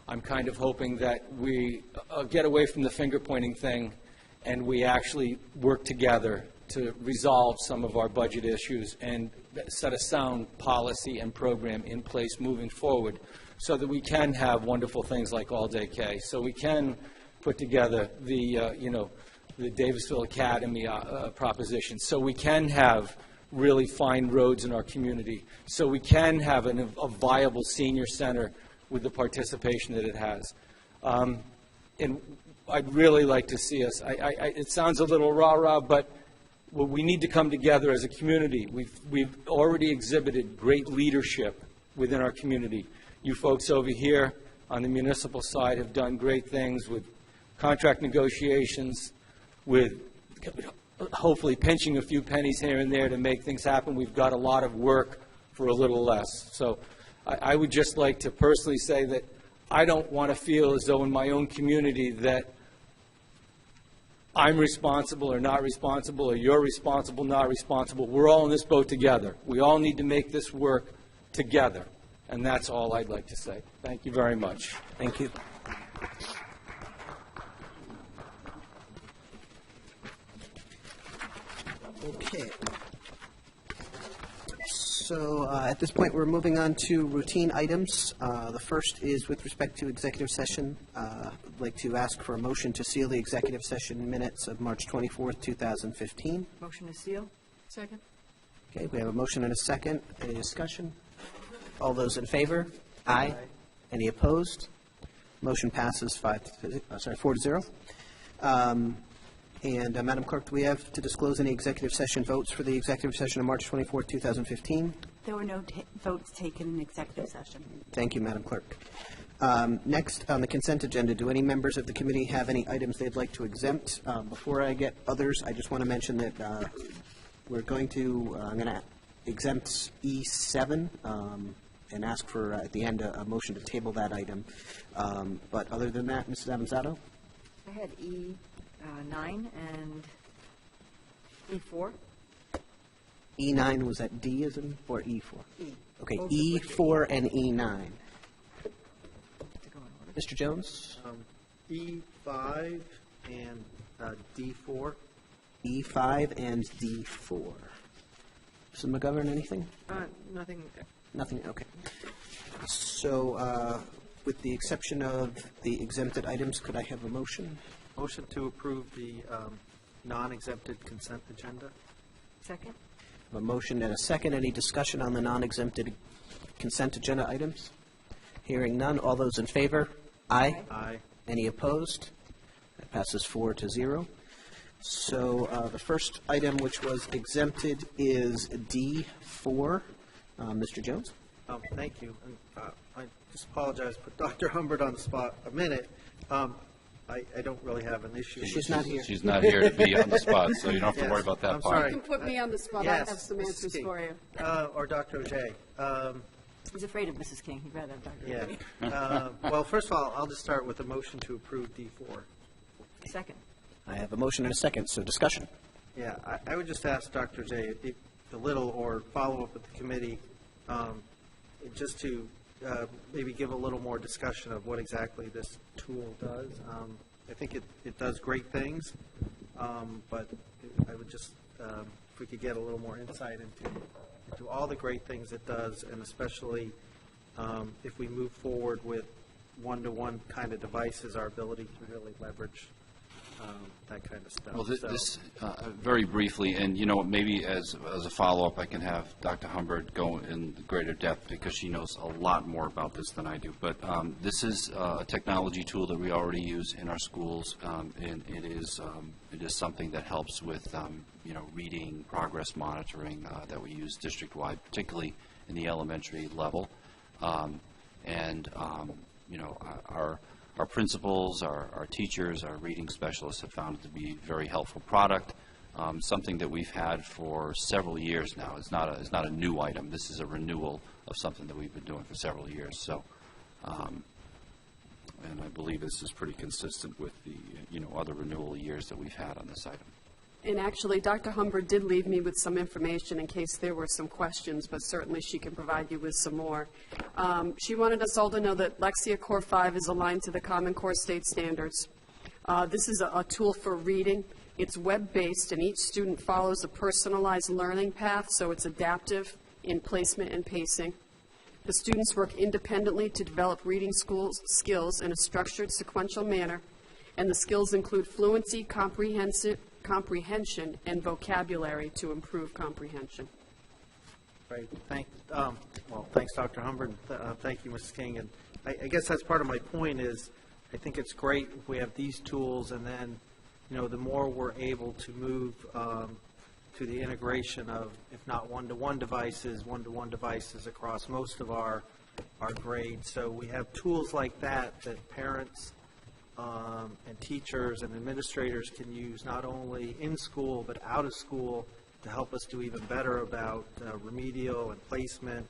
I'm kind of hoping that we get away from the finger-pointing thing and we actually work together to resolve some of our budget issues and set a sound policy and program in place moving forward so that we can have wonderful things like All-Day K, so we can put together the Davisville Academy proposition, so we can have really fine roads in our community, so we can have a viable senior center with the participation that it has. And I'd really like to see us, it sounds a little rah-rah, but we need to come together as a community. We've already exhibited great leadership within our community. You folks over here on the municipal side have done great things with contract negotiations, with hopefully pinching a few pennies here and there to make things happen. We've got a lot of work for a little less. So I would just like to personally say that I don't want to feel as though in my own community that I'm responsible or not responsible, or you're responsible, not responsible. We're all in this boat together. We all need to make this work together. And that's all I'd like to say. Thank you very much. Thank you. Okay. So at this point, we're moving on to routine items. The first is with respect to executive session. I'd like to ask for a motion to seal the executive session minutes of March 24th, 2015. Motion to seal? Second. Okay, we have a motion and a second. Any discussion? All those in favor? Aye. Any opposed? Motion passes 4-0. And Madam Clerk, do we have to disclose any executive session votes for the executive session of March 24th, 2015? There were no votes taken in executive session. Thank you, Madam Clerk. Next, on the consent agenda, do any members of the committee have any items they'd like to exempt? Before I get others, I just want to mention that I'm going to exempt E7 and ask for, at the end, a motion to table that item. But other than that, Mrs. Avanzato? I had E9 and E4. E9, was that D as in, or E4? Okay, E4 and E9. Mr. Jones? E5 and D4. E5 and D4. Mrs. McGovern, anything? Nothing. Nothing, okay. So, with the exception of the exempted items, could I have a motion? Motion to approve the non-exempted consent agenda. Second? A motion and a second. Any discussion on the non-exempted consent agenda items? Hearing none. All those in favor? Aye. Aye. Any opposed? That passes 4-0. So the first item which was exempted is D4. Mr. Jones? Thank you. And, I just apologize, put Dr. Humbert on the spot a minute. I don't really have an issue. She's not here. She's not here to be on the spot, so you don't have to worry about that I'm part. sorry. You can put me on the spot. Yes, I have some Mrs. answers King. for you. Or Dr. O'Jay. He's afraid of Mrs. King. He'd rather have Dr. Yeah. O'Day. Well, first of all, I'll just start with a motion to approve D4. Second. I have a motion and a second, so discussion. Yeah, I would just ask Dr. J, a little, or follow up with the committee, just to maybe give a little more discussion of what exactly this tool does. I think it does great things, but I would just, if we could get a little more insight into all the great things it does, and especially if we move forward with one-to-one kind of devices, our ability to really leverage that kind of stuff. Well, So- this, very briefly, and maybe as a follow-up, I can have Dr. Humbert go in greater depth because she knows a lot more about this than I do. But this is a technology tool that we already use in our schools, and it is something that helps with, reading, progress monitoring that we use district-wide, particularly in the elementary level. Our principals, our teachers, our reading specialists have found it to be a very helpful product, something that we've had for several years now. It's not a new item. This is a renewal of something that we've been doing for several years. So, and I believe this is pretty consistent with the other renewal years that we've had on this item. And actually, Dr. Humbert did leave me with some information in case there were some questions, but certainly she can provide you with some more. She wanted us all to know that Lexia Core 5 is aligned to the Common Core state standards. This is a tool for reading. It's web-based, and each student follows a personalized learning path, so it's adaptive in placement and pacing. The students work independently to develop reading skills in a structured, sequential manner, and the skills include fluency, comprehension, and vocabulary to improve comprehension. Right. Thanks, Dr. Humbert. Thank you, Mrs. King. And I guess that's part of my point is I think it's great if we have these tools, and then, the more we're able to move to the integration of, if not one-to-one devices across most of our grades. So we have tools like that parents and teachers and administrators can use not only in school but out of school to help us do even better about remedial and placement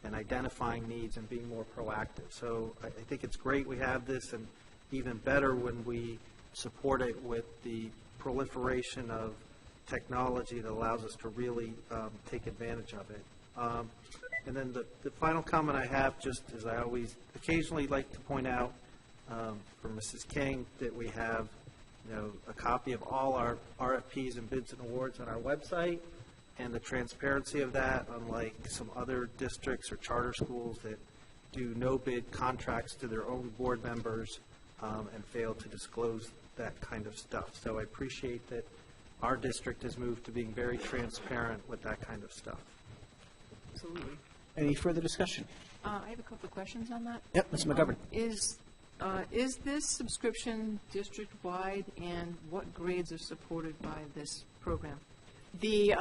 and identifying needs and being more proactive. So I think it's great we have this, and even better when we support it with the proliferation of technology that allows us to really take advantage of it. And then the final comment I have, just as I always occasionally like to point out, for Mrs. King, that we have, a copy of all our RFPs and bids and awards on our website, and the transparency of that, unlike some other districts or charter schools that do no bid contracts to their own board members and fail to disclose that kind of stuff. So I appreciate that our district has moved to being very transparent with that kind of stuff. Absolutely. Any further discussion? I have a couple of questions on that. Yep, Ms. McGovern. Is this subscription district-wide, and what grades are supported by this program? The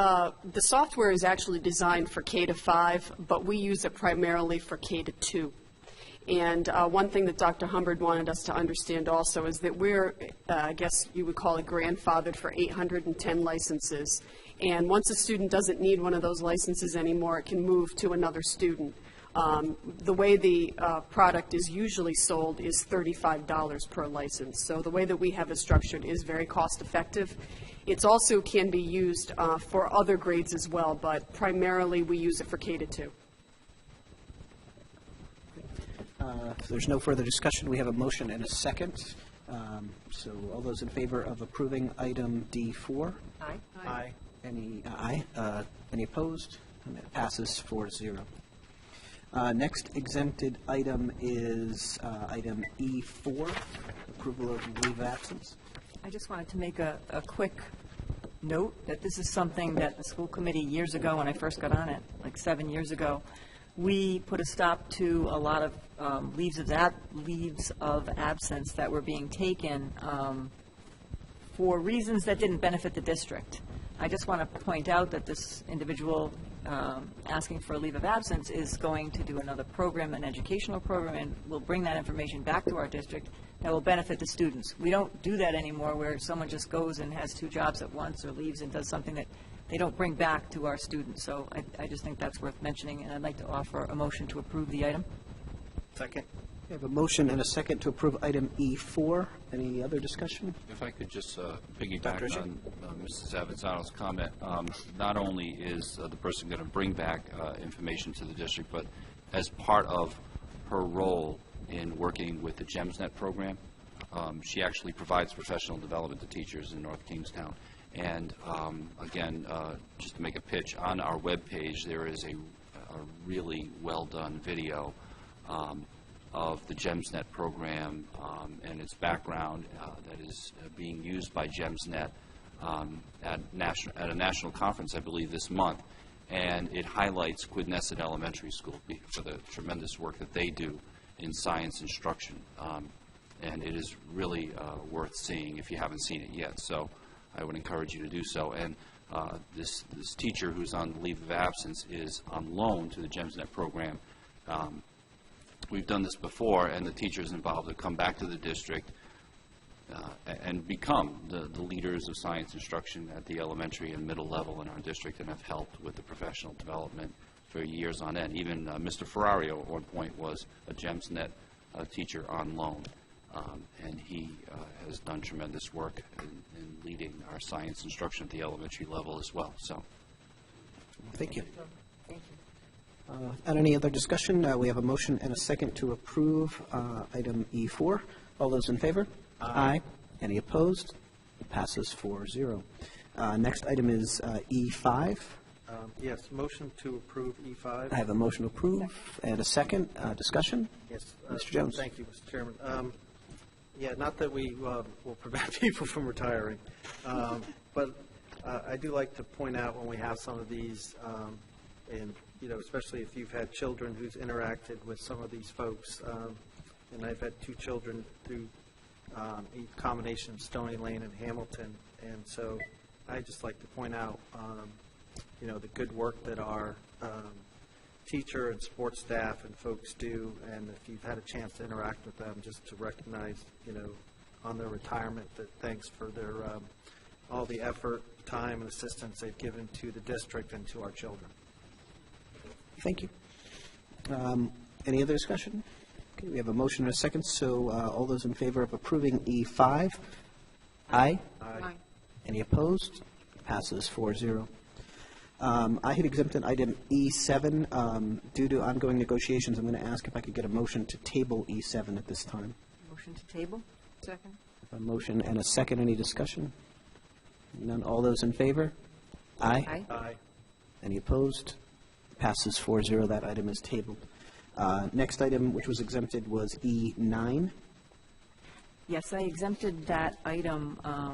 software is actually designed for K-5, but we use it primarily for K-2. And one thing that Dr. Humbert wanted us to understand also is that we're, I guess you would call it grandfathered for 810 licenses. And once a student doesn't need one of those licenses anymore, it can move to another student. The way the product is usually sold is $35 per license. So the way that we have it structured is very cost effective. It's also can be used for other grades as well, but primarily we use it for K-2. If there's no further discussion, we have a motion and a second. So all those in favor of approving item D4? Aye. Aye. Any opposed? And that passes 4-0. Next exempted item is item E4, approval of leave of absence. I just wanted to make a quick note that this is something that the school committee years ago, when I first got on it, like 7 years ago, we put a stop to a lot of leaves of absence that were being taken for reasons that didn't benefit the district. I just want to point out that this individual asking for a leave of absence is going to do another program, an educational program, and will bring that information back to our district that will benefit the students. We don't do that anymore where someone just goes and has 2 jobs at once or leaves and does something that they don't bring back to our students. So I just think that's worth mentioning, and I'd like to offer a motion to approve the item. Second. We have a motion and a second to approve item E4. Any other discussion? If I could just Dr. piggyback Ishii? on Mrs. Avanzano's comment, not only is the person going to bring back information to the district, but as part of her role in working with the GEMSNet program, she actually provides professional development to teachers in North Kingstown. And again, just to make a pitch, on our webpage there is a really well-done video of the GEMSNet program and its background that is being used by GEMSNet at a national conference, I believe, this month. And it highlights Quidnesset Elementary School for the tremendous work that they do in science instruction. And it is really worth seeing if you haven't seen it yet. So I would encourage you to do so. And this teacher who's on leave of absence is on loan to the GEMSNet program. We've done this before, and the teachers involved have come back to the district and become the leaders of science instruction at the elementary and middle level in our district and have helped with the professional development for years on end. Even Mr. Ferrario at one point was a GEMSNet teacher on loan, and he has done tremendous work in leading our science instruction at the elementary level as well. So, Thank you. And any other discussion? We have a motion and a second to approve item E4. All those in favor? Aye. Any opposed? Passes 4-0. Next item is E5. Yes, motion to approve E5. I have a motion to approve and a second. Discussion? Yes. Mr. Jones. Thank you, Mr. Chairman. Yeah, not that we will prevent people from retiring, but I do like to point out when we have some of these, and especially if you've had children who's interacted with some of these folks, and I've had 2 children through a combination of Stony Lane and Hamilton, and so I just like to point out, the good work that our teacher and sports staff and folks do, and if you've had a chance to interact with them, just to recognize, on their retirement, that thanks for their all the effort, time, and assistance they've given to the district and to our children. Thank you. Any other discussion? Okay, we have a motion and a second, so all those in favor of approving E5? Aye. Aye. Any opposed? Passes 4-0. I had exempted item E7. Due to ongoing negotiations, I'm going to ask if I could get a motion to table E7 at this time. Motion to table? Second. A motion and a second. Any discussion? None. All those in favor? Aye. Aye. Aye. Any opposed? Passes 4-0. That item is tabled. Next item, which was exempted, was E9. Yes, I exempted that item. I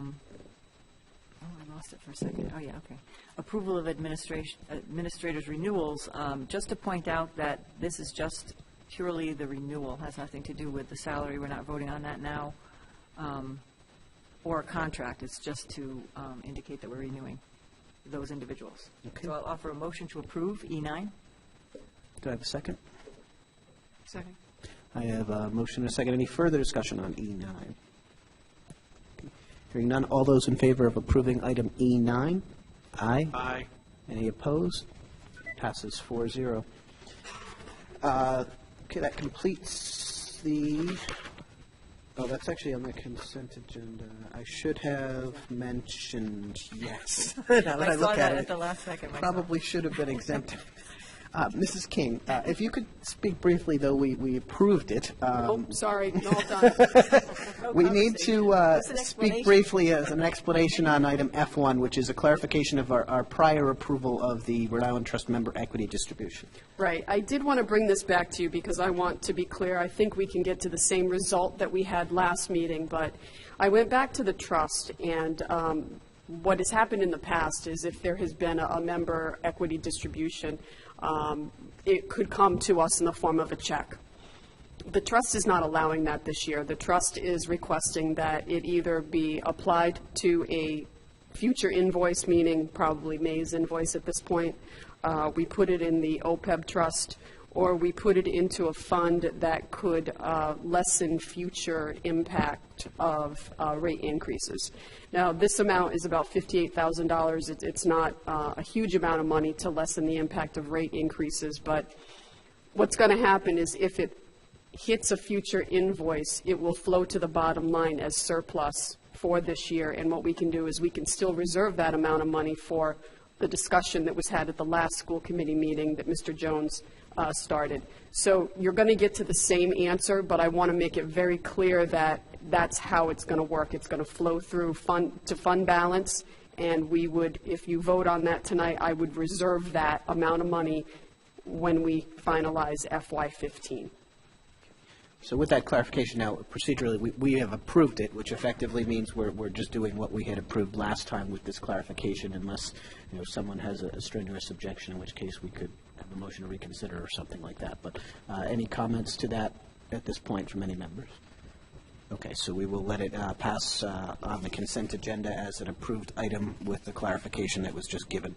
lost it for a second. Oh, yeah, okay. Approval of administrators' renewals. Just to point out that this is just purely the renewal, has nothing to do with the salary. We're not voting on that now, or a contract. It's just to indicate that we're renewing those individuals. Okay. So I'll offer a motion to approve E9. Do I have a second? Second. I have a motion and a second. Any further discussion on E9? Okay. Hearing none, all those in favor of approving item E9? Aye. Aye. Any opposed? Passes 4-0. Okay, that completes the Oh, that's actually on the consent agenda. I should have mentioned yes. Now that I look at it, at the last second myself. probably should have been exempted. Mrs. King, if you could speak briefly, though we approved it. Oh, sorry, all done. We need to an speak explanation. briefly as an explanation on item F1, which is a clarification of our prior approval of the Rhode Island Trust member equity distribution. Right. I did want to bring this back to you because I want to be clear. I think we can get to the same result that we had last meeting, but I went back to the trust, and what has happened in the past is if there has been a member equity distribution, it could come to us in the form of a check. The trust is not allowing that this year. The trust is requesting that it either be applied to a future invoice, meaning probably May's invoice at this point. We put it in the OPEB trust, or we put it into a fund that could lessen future impact of rate increases. Now, this amount is about $58,000. It's not a huge amount of money to lessen the impact of rate increases, but what's going to happen is if it hits a future invoice, it will flow to the bottom line as surplus for this year, and what we can do is we can still reserve that amount of money for the discussion that was had at the last school committee meeting that Mr. Jones started. So you're going to get to the same answer, but I want to make it very clear that that's how it's going to work. It's going to flow through fund balance, and we would, if you vote on that tonight, I would reserve that amount of money when we finalize FY15. So with that clarification now, procedurally, we have approved it, which effectively means we're just doing what we had approved last time with this clarification, unless, someone has a strenuous objection, in which case we could have a motion to reconsider or something like that. But any comments to that at this point from any members? Okay, so we will let it pass on the consent agenda as an approved item with the clarification that was just given.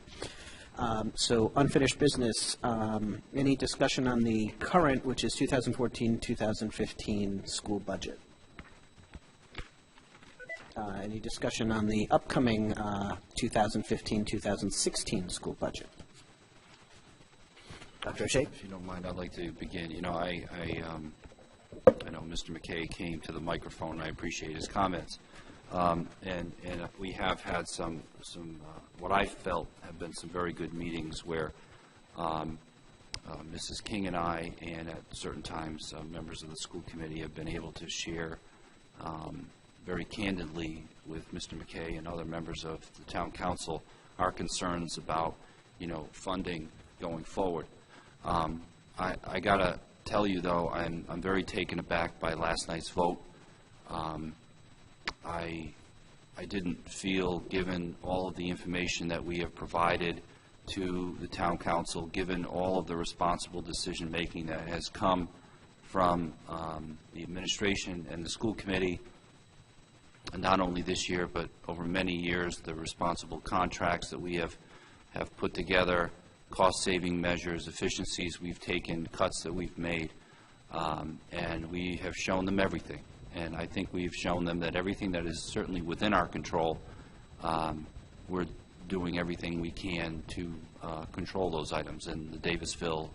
So unfinished business, any discussion on the current, which is 2014-2015 school budget? Any discussion on the upcoming 2015-2016 school budget? Dr. O'Shea? If you don't mind, I'd like to begin. I know Mr. McKay came to the microphone, and I appreciate his comments. And we have had some what I felt have been some very good meetings where Mrs. King and I, and at certain times members of the school committee, have been able to share very candidly with Mr. McKay and other members of the town council our concerns about, funding going forward. I got to tell you, though, I'm very taken aback by last night's vote. I didn't feel, given all of the information that we have provided to the town council, given all of the responsible decision-making that has come from the administration and the school committee, and not only this year, but over many years, the responsible contracts that we have put together, cost-saving measures, efficiencies we've taken, cuts that we've made, and we have shown them everything. And I think we've shown them that everything that is certainly within our control, we're doing everything we can to control those items. And the Davisville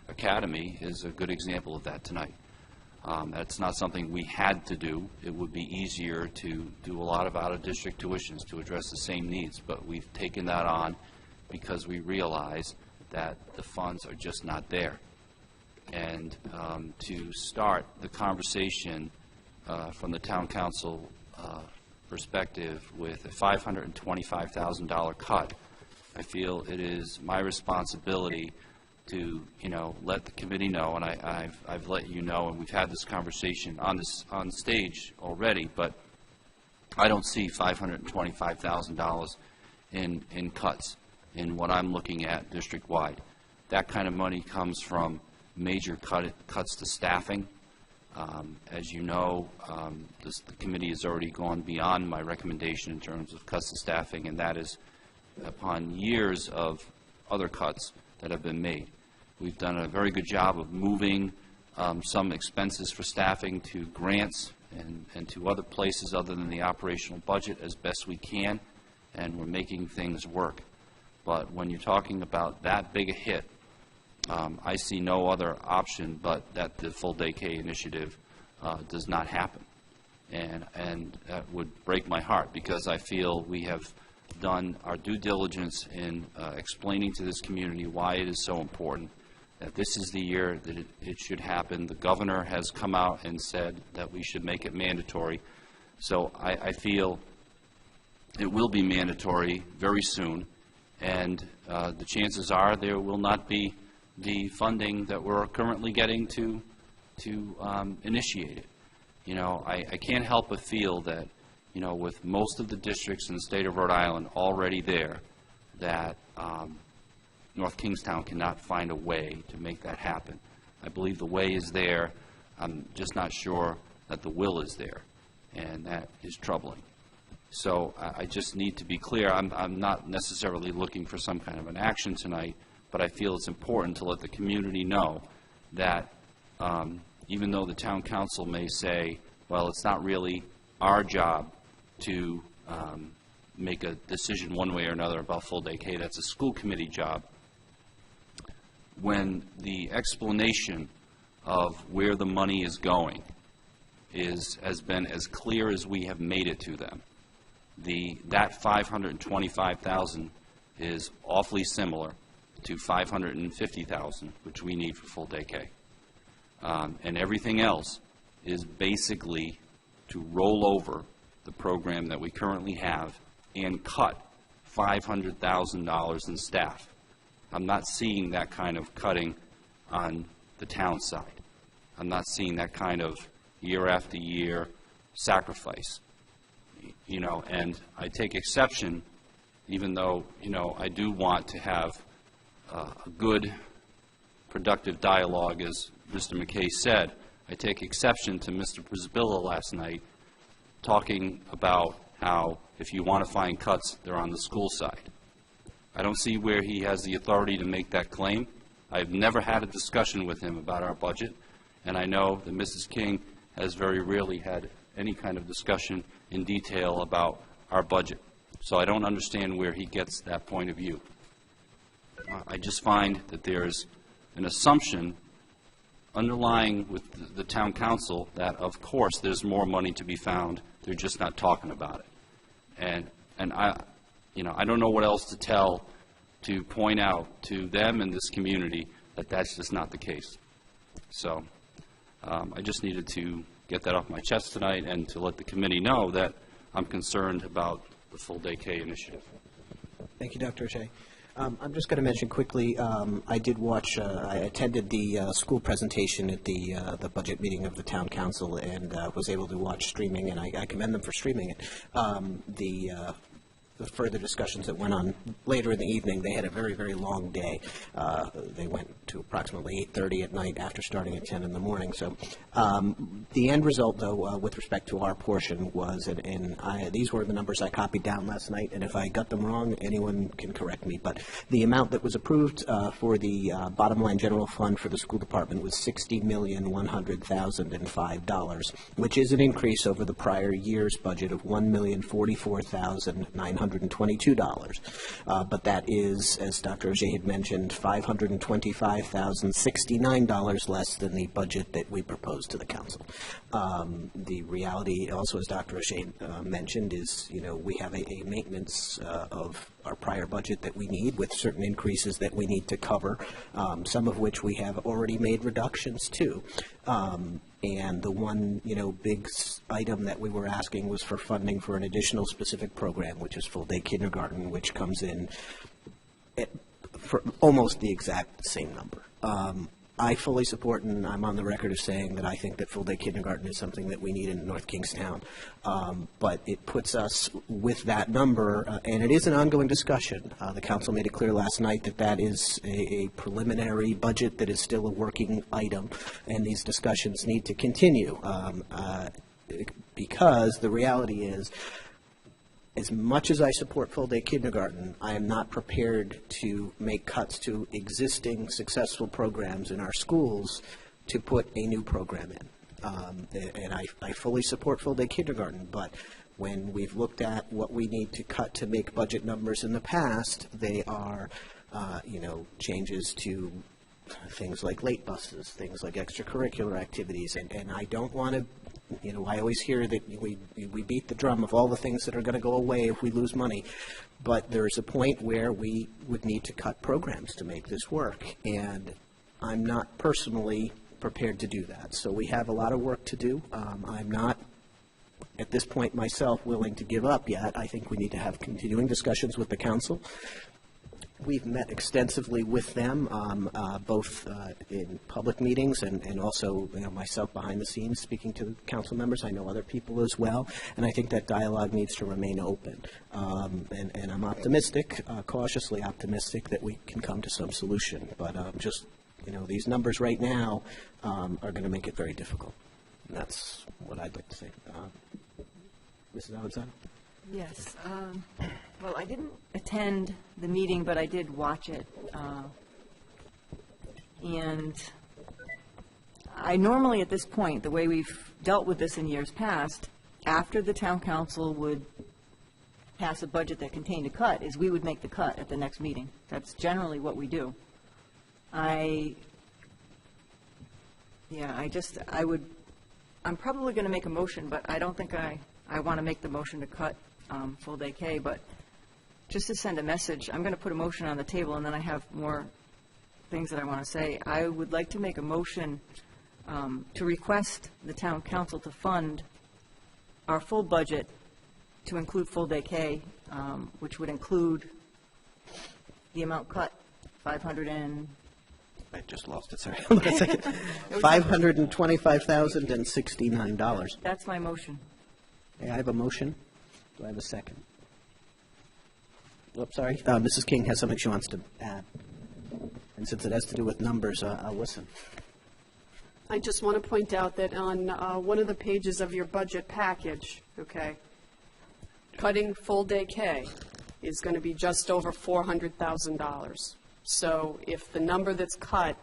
Academy is a good example of that tonight. That's not something we had to do. It would be easier to do a lot of out-of-district tuitions to address the same needs, but we've taken that on because we realize that the funds are just not there. And to start the conversation from the town council perspective with a $525,000 cut, I feel it is my responsibility to, let the committee know, and I've let you know, and we've had this conversation on stage already, but I don't see $525,000 in cuts in what I'm looking at district-wide. That kind of money comes from major cuts to staffing. As you know, the committee has already gone beyond my recommendation in terms of cuts to staffing, and that is upon years of other cuts that have been made. We've done a very good job of moving some expenses for staffing to grants and to other places other than the operational budget as best we can, and we're making things work. But when you're talking about that big a hit, I see no other option but that the full day K initiative does not happen. and that would break my heart, because I feel we have done our due diligence in explaining to this community why it is so important, that this is the year that it should happen. The governor has come out and said that we should make it mandatory. So I feel it will be mandatory very soon, and the chances are there will not be the funding that we're currently getting to initiate it. You know, I can't help but feel that, you know, with most of the districts in the state of Rhode Island already there, that North Kingstown cannot find a way to make that happen. I believe the way is there. I'm just not sure that the will is there, and that is troubling. So I just need to be clear. I'm not necessarily looking for some kind of an action tonight, but I feel it's important to let the community know that even though the town council may say, well, it's not really our job to make a decision one way or another about full-day K, that's a school committee job. When the explanation of where the money is going has been as clear as we have made it to them, that $525,000 is awfully similar to $550,000, which we need for full-day K. And everything else is basically to roll over the program that we currently have and cut $500,000 in staff. I'm not seeing that kind of cutting on the town side. I'm not seeing that kind of year after year sacrifice. You know, and I take exception, even though, you know, I do want to have a good, productive dialogue, as Mr. McKay said. I take exception to Mr. Brisbilla last night talking about how if you want to find cuts, they're on the school side. I don't see where he has the authority to make that claim. I've never had a discussion with him about our budget, and I know that Mrs. King has very rarely had any kind of discussion in detail about our budget. So I don't understand where he gets that point of view. I just find that there's an assumption underlying with the town council that, of course, there's more money to be found. They're just not talking about it. And I, you know, I don't know what else to point out to them in this community that that's just not the case. So I just needed to get that off my chest tonight and to let the committee know that I'm concerned about the full-day K initiative. Thank you, Dr. O'Shea. I'm just going to mention quickly, I did watch, I attended the school presentation at the budget meeting of the town council, and was able to watch streaming, and I commend them for streaming it. The further discussions that went on later in the evening, they had a very, very long day. They went to approximately 8:30 at night after starting at 10 in the morning. So the end result, though, with respect to our portion was, these were the numbers I copied down last night, and if I got them wrong, anyone can correct me. But the amount that was approved for the bottom line general fund for the school department was $60,100,005, which is an increase over the prior year's budget of $1,044,922. But that is, as Dr. O'Shea had mentioned, $525,069 less than the budget that we proposed to the council. The reality, also, as Dr. O'Shea mentioned, is, you know, we have a maintenance of our prior budget that we need, with certain increases that we need to cover, some of which we have already made reductions to. And the one, you know, big item that we were asking was for funding for an additional specific program, which is full-day kindergarten, which comes in for almost the exact same number. I fully support, and I'm on the record of saying that I think that full-day kindergarten is something that we need in North Kingstown. But it puts us with that number, and it is an ongoing discussion. The council made it clear last night that that is a preliminary budget that is still a working item, and these discussions need to continue because the reality is, as much as I support full-day kindergarten, I am not prepared to make cuts to existing successful programs in our schools to put a new program in. And I fully support full-day kindergarten, but when we've looked at what we need to cut to make budget numbers in the past, they are, you know, changes to things like late buses, things like extracurricular activities, and I don't want to, I always hear that we beat the drum of all the things that are going to go away if we lose money, but there's a point where we would need to cut programs to make this work, and I'm not personally prepared to do that. So we have a lot of work to do. I'm not, at this point myself, willing to give up yet. I think we need to have continuing discussions with the council. We've met extensively with them, both in public meetings and also myself behind the scenes speaking to the council members. I know other people as well, and I think that dialogue needs to remain open. And I'm optimistic, cautiously optimistic, that we can come to some solution. But just, these numbers right now are going to make it very difficult. And that's what I'd like to say. Mrs. Alexander? Yes. Well, I didn't attend the meeting, but I did watch it. And I normally, at this point, the way we've dealt with this in years past, after the town council would pass a budget that contained a cut, is we would make the cut at the next meeting. That's generally what we do. I'm probably going to make a motion, but I don't think I want to make the motion to cut full day K, but just to send a message, I'm going to put a motion on the table, and then I have more things that I want to say. I would like to make a motion to request the town council to fund our full budget to include full day K, which would include the amount cut, I just lost it, sorry. Hold on a second. $525,069. That's my motion. Okay, I have a motion. Do I have a second? Oops, sorry. Mrs. King has something she wants to add. And since it has to do with numbers, I'll listen. I just want to point out that on one of the pages of your budget package, cutting full day K is going to be just over $400,000. So if the number that's cut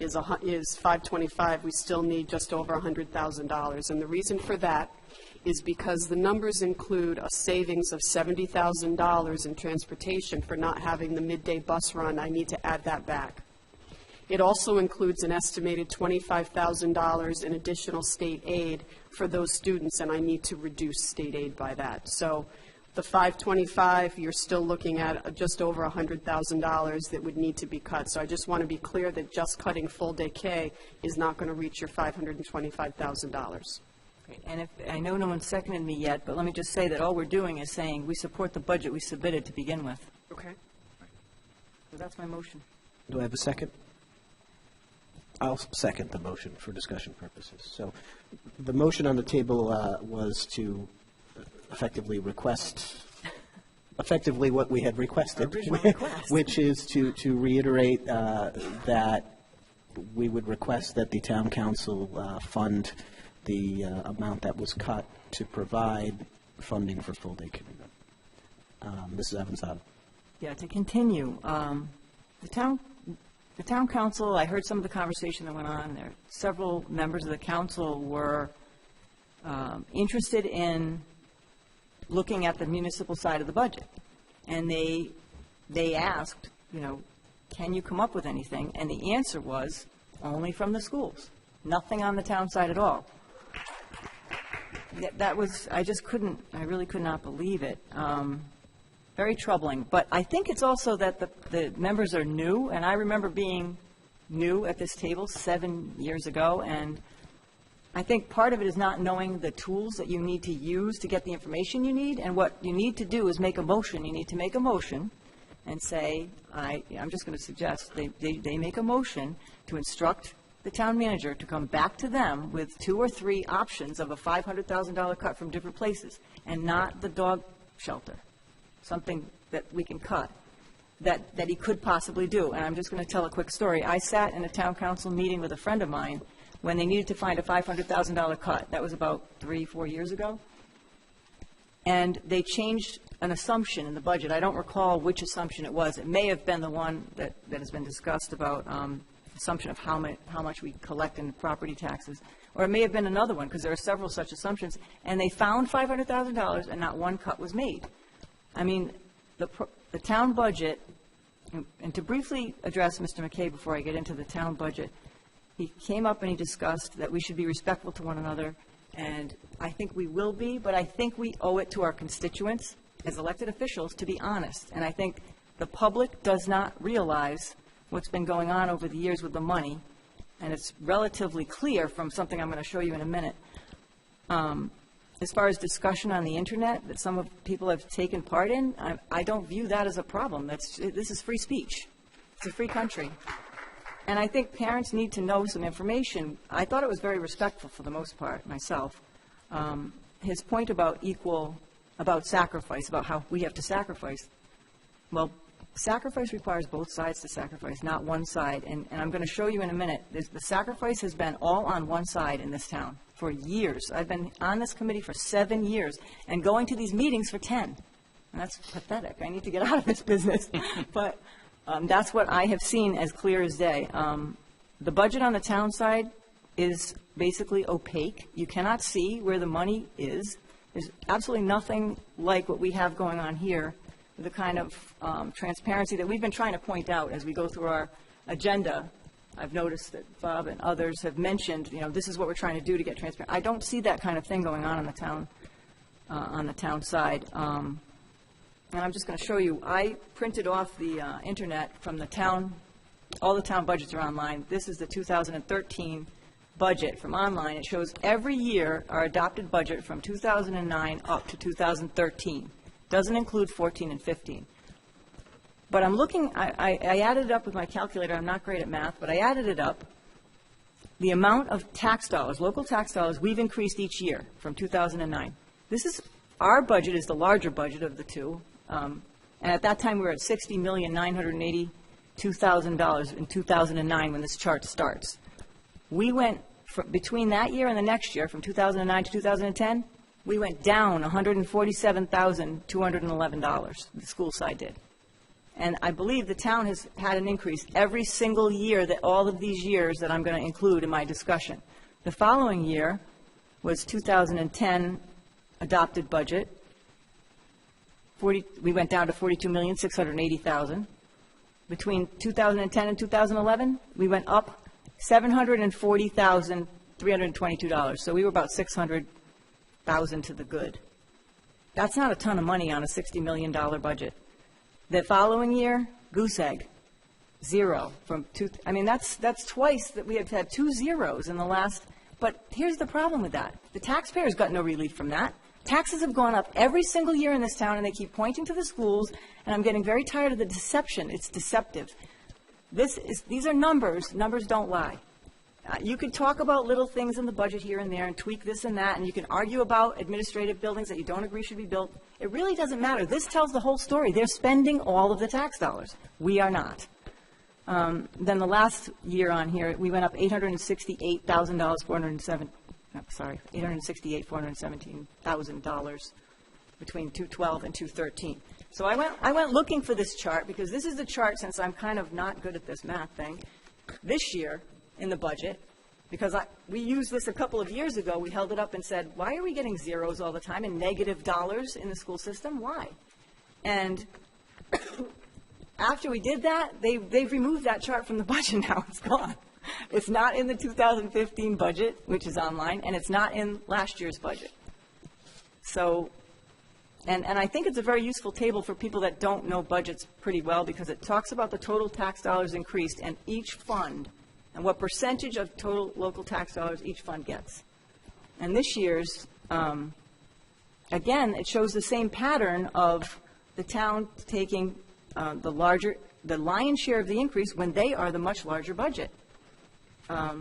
is 525, we still need just over $100,000. And the reason for that is because the numbers include a savings of $70,000 in transportation for not having the midday bus run. I need to add that back. It also includes an estimated $25,000 in additional state aid for those students, and I need to reduce state aid by that. So the 525, you're still looking at just over $100,000 that would need to be cut. So I just want to be clear that just cutting full day K is not going to reach your $525,000. And I know no one seconded me yet, but let me just say that all we're doing is saying we support the budget we submitted to begin with. Okay. So that's my motion. Do I have a second? I'll second the motion for discussion purposes. So the motion on the table was to effectively request, what we had requested, which is to reiterate that we would request that the town council fund the amount that was cut to provide funding for full day kindergarten. Mrs. Evans-Otto. Yeah, to continue, the town council, I heard some of the conversation that went on there. Several members of the council were interested in looking at the municipal side of the budget. And they asked, can you come up with anything? And the answer was only from the schools, nothing on the town side at all. That was, I really could not believe it. Very troubling. But I think it's also that the members are new, and I remember being new at this table 7 years ago, and I think part of it is not knowing the tools that you need to use to get the information you need, and what you need to do is make a motion. You need to make a motion and say, I'm just going to suggest they make a motion to instruct the town manager to come back to them with 2 or 3 options of a $500,000 cut from different places, and not the dog shelter, something that we can cut, that he could possibly do. And I'm just going to tell a quick story. I sat in a town council meeting with a friend of mine when they needed to find a $500,000 cut. That was about 3-4 years ago. And they changed an assumption in the budget. I don't recall which assumption it was. It may have been the one that has been discussed about assumption of how much we collect in property taxes, or it may have been another one, because there are several such assumptions, and they found $500,000 and not one cut was made. I mean, the town budget And to briefly address Mr. McKay before I get into the town budget, he came up and he discussed that we should be respectful to one another, and I think we will be, but I think we owe it to our constituents as elected officials to be honest. And I think the public does not realize what's been going on over the years with the money, and it's relatively clear from something I'm going to show you in a minute. As far as discussion on the internet that some of people have taken part in, I don't view that as a problem. This is free speech. It's a free country. And I think parents need to know some information. I thought it was very respectful for the most part, myself. His point about about sacrifice, about how we have to sacrifice. Well, sacrifice requires both sides to sacrifice, not one side. And I'm going to show you in a minute. The sacrifice has been all on one side in this town for years. I've been on this committee for 7 years and going to these meetings for 10. And that's pathetic. I need to get out of this business. But that's what I have seen as clear as day. The budget on the town side is basically opaque. You cannot see where the money is. There's absolutely nothing like what we have going on here, the kind of transparency that we've been trying to point out as we go through our agenda. I've noticed that Bob and others have mentioned, this is what we're trying to do to get transparent. I don't see that kind of thing going on in the town side. And I'm just going to show you, I printed off the internet from the town, all the town budgets are online. This is the 2013 budget from online. It shows every year our adopted budget from 2009 up to 2013. Doesn't include 14 and 15. But I'm looking, I added it up with my calculator. I'm not great at math, but I added it up. The amount of tax dollars, local tax dollars, we've increased each year from 2009. Our budget is the larger budget of the two. And at that time, we were at $60,982,000 in 2009 when this chart starts. We went, between that year and the next year, from 2009 to 2010, we went down $147,211, the school side did. And I believe the town has had an increase every single year, all of these years that I'm going to include in my discussion. The following year was 2010 adopted budget. We went down to $42,680,000. Between 2010 and 2011, we went up $740,322. So we were about $600,000 to the good. That's not a ton of money on a $60 million budget. The following year, goose egg, zero. That's twice that we have had 2 zeros in the last. But here's the problem with that. The taxpayers got no relief from that. Taxes have gone up every single year in this town, and they keep pointing to the schools, and I'm getting very tired of the deception. It's deceptive. These are numbers. Numbers don't lie. You could talk about little things in the budget here and there and tweak this and that, and you can argue about administrative buildings that you don't agree should be built. It really doesn't matter. This tells the whole story. They're spending all of the tax dollars. We are not. Then the last year on here, we went up $868,417,000 between 2012 and 2013. So I went looking for this chart because this is the chart, since I'm kind of not good at this math thing, this year in the budget, because we used this a couple of years ago. We held it up and said, why are we getting zeros all the time and negative dollars in the school system? Why? And after we did that, they've removed that chart from the budget now. It's gone. It's not in the 2015 budget, which is online, and it's not in last year's budget. So, and I think it's a very useful table for people that don't know budgets pretty well, because it talks about the total tax dollars increased and each fund and what percentage of total local tax dollars each fund gets. And this year's, again, it shows the same pattern of the town taking the lion's share of the increase when they are the much larger budget. They're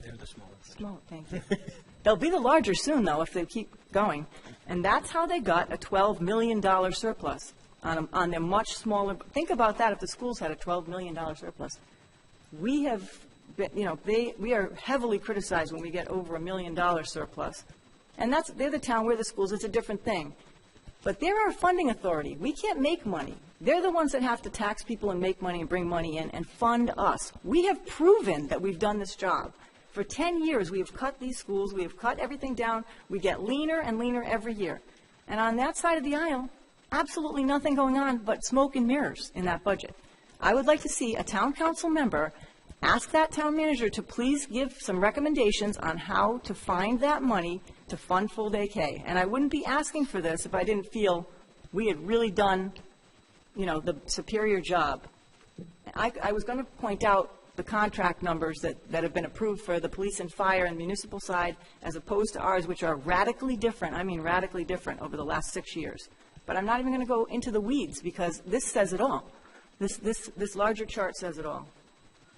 the smallest. Small, thank you. They'll be the larger soon, though, if they keep going. And that's how they got a $12 million surplus on their much smaller. Think about that if the schools had a $12 million surplus. We have, we are heavily criticized when we get over $1 million surplus. And they're the town, we're the schools, it's a different thing. But they're our funding authority. We can't make money. They're the ones that have to tax people and make money and bring money in and fund us. We have proven that we've done this job. For 10 years, we have cut these schools. We have cut everything down. We get leaner and leaner every year. And on that side of the aisle, absolutely nothing going on but smoke and mirrors in that budget. I would like to see a town council member ask that town manager to please give some recommendations on how to find that money to fund full-day K. And I wouldn't be asking for this if I didn't feel we had really done, you know, the superior job. I was going to point out the contract numbers that have been approved for the police and fire and municipal side as opposed to ours, which are radically different, I mean radically different over the last 6 years. But I'm not even going to go into the weeds because this says it all. This larger chart says it all.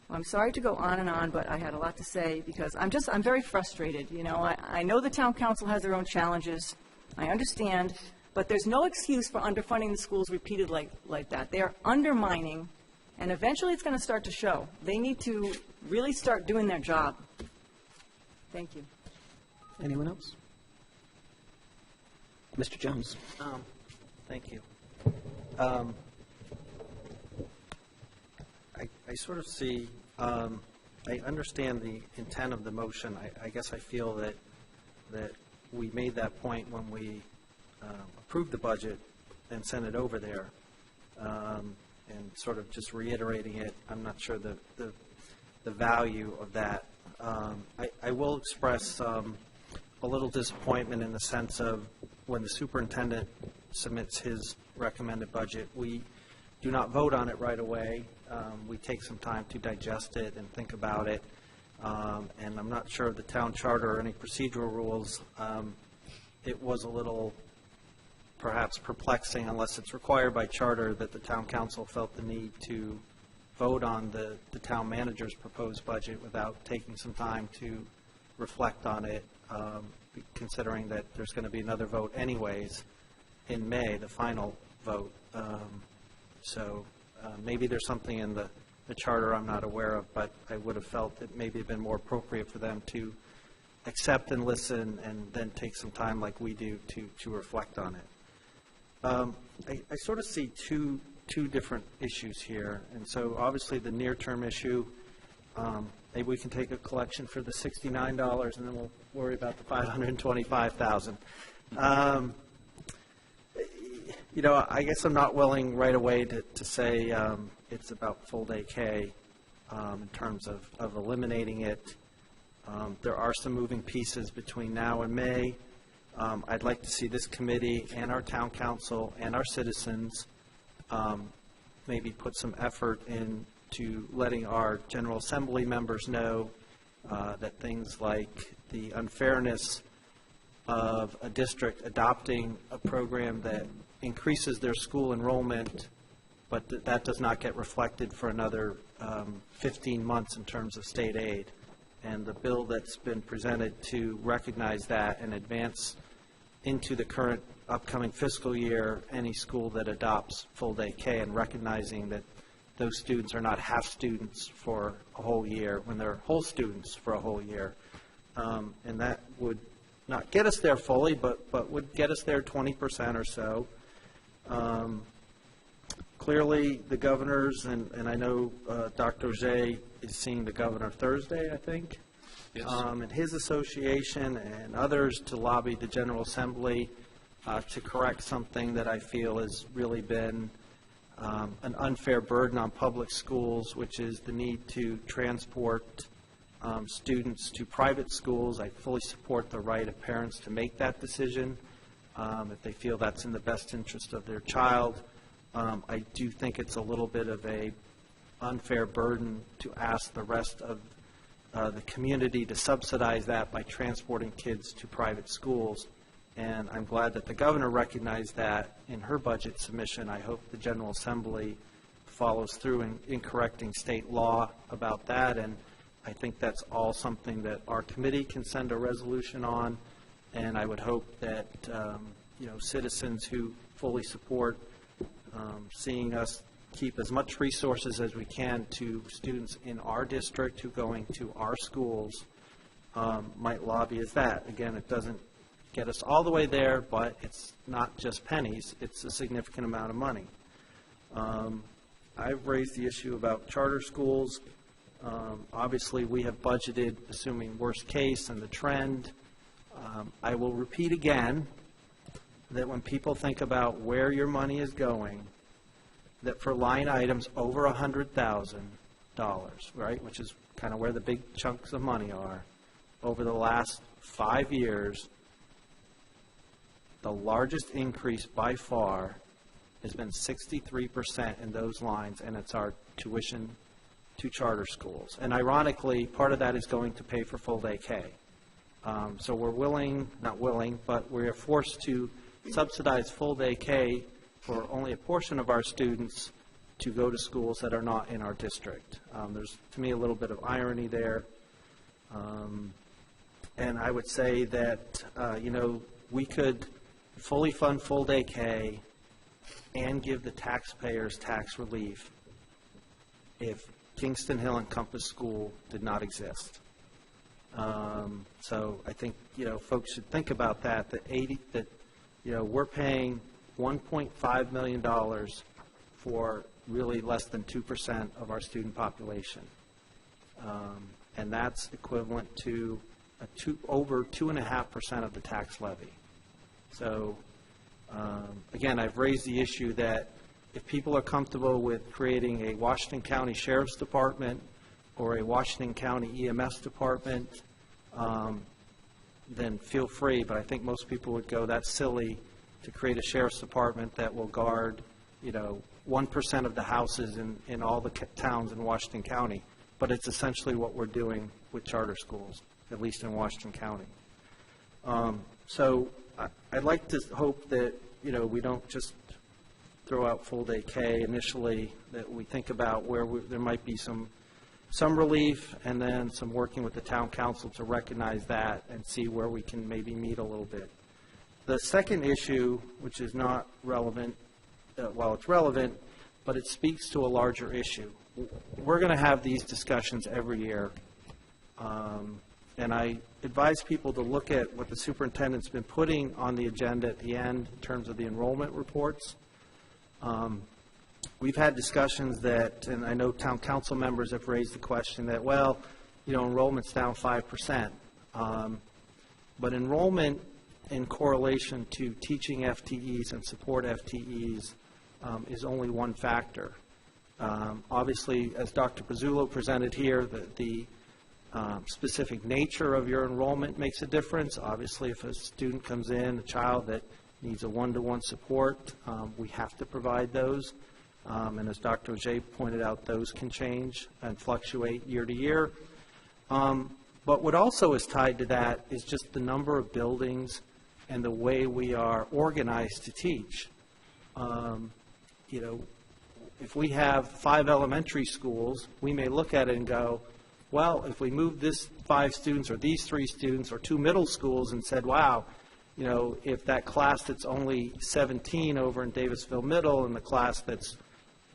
I'm sorry to go on and on, but I had a lot to say because I'm very frustrated. You know, I know the town council has their own challenges. I understand, but there's no excuse for underfunding the schools repeated like that. They are undermining, and eventually it's going to start to show. They need to really start doing their job. Thank you. Anyone else? Mr. Jones. Thank you. I sort of see, I understand the intent of the motion. I guess I feel that we made that point when we approved the budget and sent it over there, and sort of just reiterating it. I'm not sure the value of that. I will express a little disappointment in the sense of when the superintendent submits his recommended budget, we do not vote on it right away. We take some time to digest it and think about it. And I'm not sure of the town charter or any procedural rules. It was a little perhaps perplexing, unless it's required by charter, that the town council felt the need to vote on the town manager's proposed budget without taking some time to reflect on it, considering that there's going to be another vote anyways in May, the final vote. So maybe there's something in the charter I'm not aware of, but I would have felt it maybe been more appropriate for them to accept and listen and then take some time like we do to reflect on it. I sort of see two different issues here. And so obviously the near-term issue, maybe we can take a collection for the $69 and then we'll worry about the $525,000. You know, I guess I'm not willing right away to say it's about full-day K in terms of eliminating it. There are some moving pieces between now and May. I'd like to see this committee and our town council and our citizens maybe put some effort into letting our General Assembly members know that things like the unfairness of a district adopting a program that increases their school enrollment, but that does not get reflected for another 15 months in terms of state aid. And the bill that's been presented to recognize that and advance into the current upcoming fiscal year any school that adopts full-day K, and recognizing that those students are not half students for a whole year when they're whole students for a whole year. And that would not get us there fully, but would get us there 20% or so. Clearly, the governors, and I know Dr. Ogier is seeing the governor Thursday, I think, Yes. And his association and others to lobby the General Assembly to correct something that I feel has really been an unfair burden on public schools, which is the need to transport students to private schools. I fully support the right of parents to make that decision if they feel that's in the best interest of their child. I do think it's a little bit of a unfair burden to ask the rest of the community to subsidize that by transporting kids to private schools. And I'm glad that the governor recognized that in her budget submission. I hope the General Assembly follows through in correcting state law about that. And I think that's all something that our committee can send a resolution on. And I would hope that citizens who fully support seeing us keep as much resources as we can to students in our district who are going to our schools might lobby as that. Again, it doesn't get us all the way there, but it's not just pennies. It's a significant amount of money. I've raised the issue about charter schools. Obviously, we have budgeted, assuming worst case and the trend. I will repeat again that when people think about where your money is going, that for line items over $100,000, right, which is kind of where the big chunks of money are, over the last 5 years, the largest increase by far has been 63% in those lines, and it's our tuition to charter schools. And ironically, part of that is going to pay for full-day K. So we're not willing, but we're forced to subsidize full-day K for only a portion of our students to go to schools that are not in our district. There's, to me, a little bit of irony there. And I would say that, we could fully fund full-day K and give the taxpayers tax relief if Kingston Hill and Compass School did not exist. So I think, folks should think about that, we're paying $1.5 million for really less than 2% of our student population. And that's equivalent to over 2.5% of the tax levy. So, again, I've raised the issue that if people are comfortable with creating a Washington County Sheriff's Department or a Washington County EMS department, then feel free. But I think most people would go, that's silly to create a Sheriff's Department that will guard, 1% of the houses in all the towns in Washington County. But it's essentially what we're doing with charter schools, at least in Washington County. So I'd like to hope that, we don't just throw out full-day K initially, that we think about where there might be some relief, and then some working with the town council to recognize that and see where we can maybe meet a little bit. The second issue, which is not relevant, it's relevant, but it speaks to a larger issue. We're going to have these discussions every year, and I advise people to look at what the superintendent's been putting on the agenda at the end in terms of the enrollment reports. We've had discussions that, and I know town council members have raised the question that, enrollment's down 5%. But enrollment in correlation to teaching FTEs and support FTEs is only one factor. Obviously, as Dr. Pizzullo presented here, the specific nature of your enrollment makes a difference. Obviously, if a student comes in, a child that needs a one-to-one support, we have to provide those. And as Dr. Ojay pointed out, those can change and fluctuate year to year. But what also is tied to that is just the number of buildings and the way we are organized to teach. If we have 5 elementary schools, we may look at it and go, well, if we move this 5 students or these 3 students or 2 middle schools and said, wow, if that class that's only 17 over in Davisville Middle and the class that's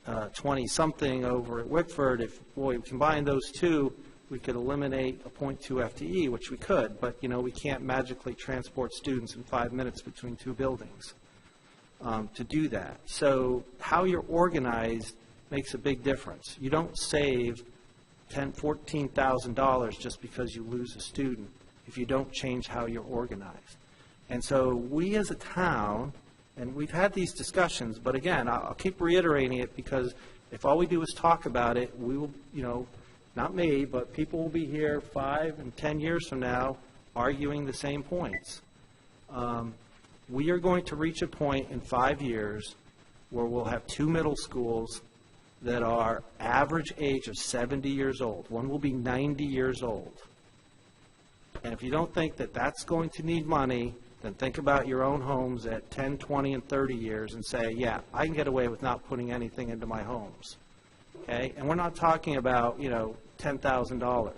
20-something over at Wickford, if we combine those 2, we could eliminate a 0.2 FTE, which we could, but, we can't magically transport students in 5 minutes between 2 buildings to do that. So how you're organized makes a big difference. You don't save $10,000, $14,000 just because you lose a student if you don't change how you're organized. And so we as a town, and we've had these discussions, but again, I'll keep reiterating it because if all we do is talk about it, we will, not me, but people will be here 5 and 10 years from now arguing the same points. We are going to reach a point in 5 years where we'll have 2 middle schools that are average age of 70 years old. One will be 90 years old. And if you don't think that that's going to need money, then think about your own homes at 10, 20, and 30 years and say, yeah, I can get away with not putting anything into my homes. Okay? And we're not talking about, $10,000.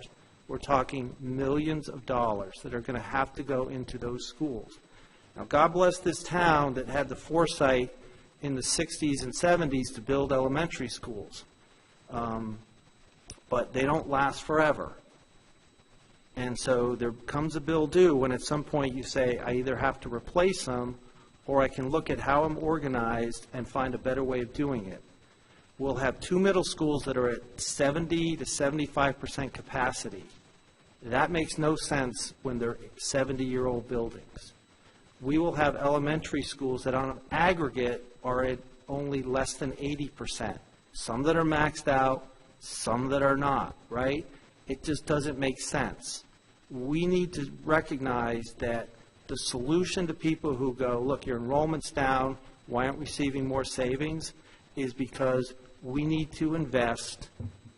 We're talking millions of dollars that are going to have to go into those schools. Now, God bless this town that had the foresight in the 60s and 70s to build elementary schools. But they don't last forever. And so there comes a bill due when at some point you say, I either have to replace them or I can look at how I'm organized and find a better way of doing it. We'll have 2 middle schools that are at 70 to 75% capacity. That makes no sense when they're 70-year-old buildings. we will have elementary schools that on an aggregate are at only less than 80%. Some that are maxed out, some that are not, right? It just doesn't make sense. We need to recognize that the solution to people who go, look, your enrollment's down, why aren't we receiving more savings, is because we need to invest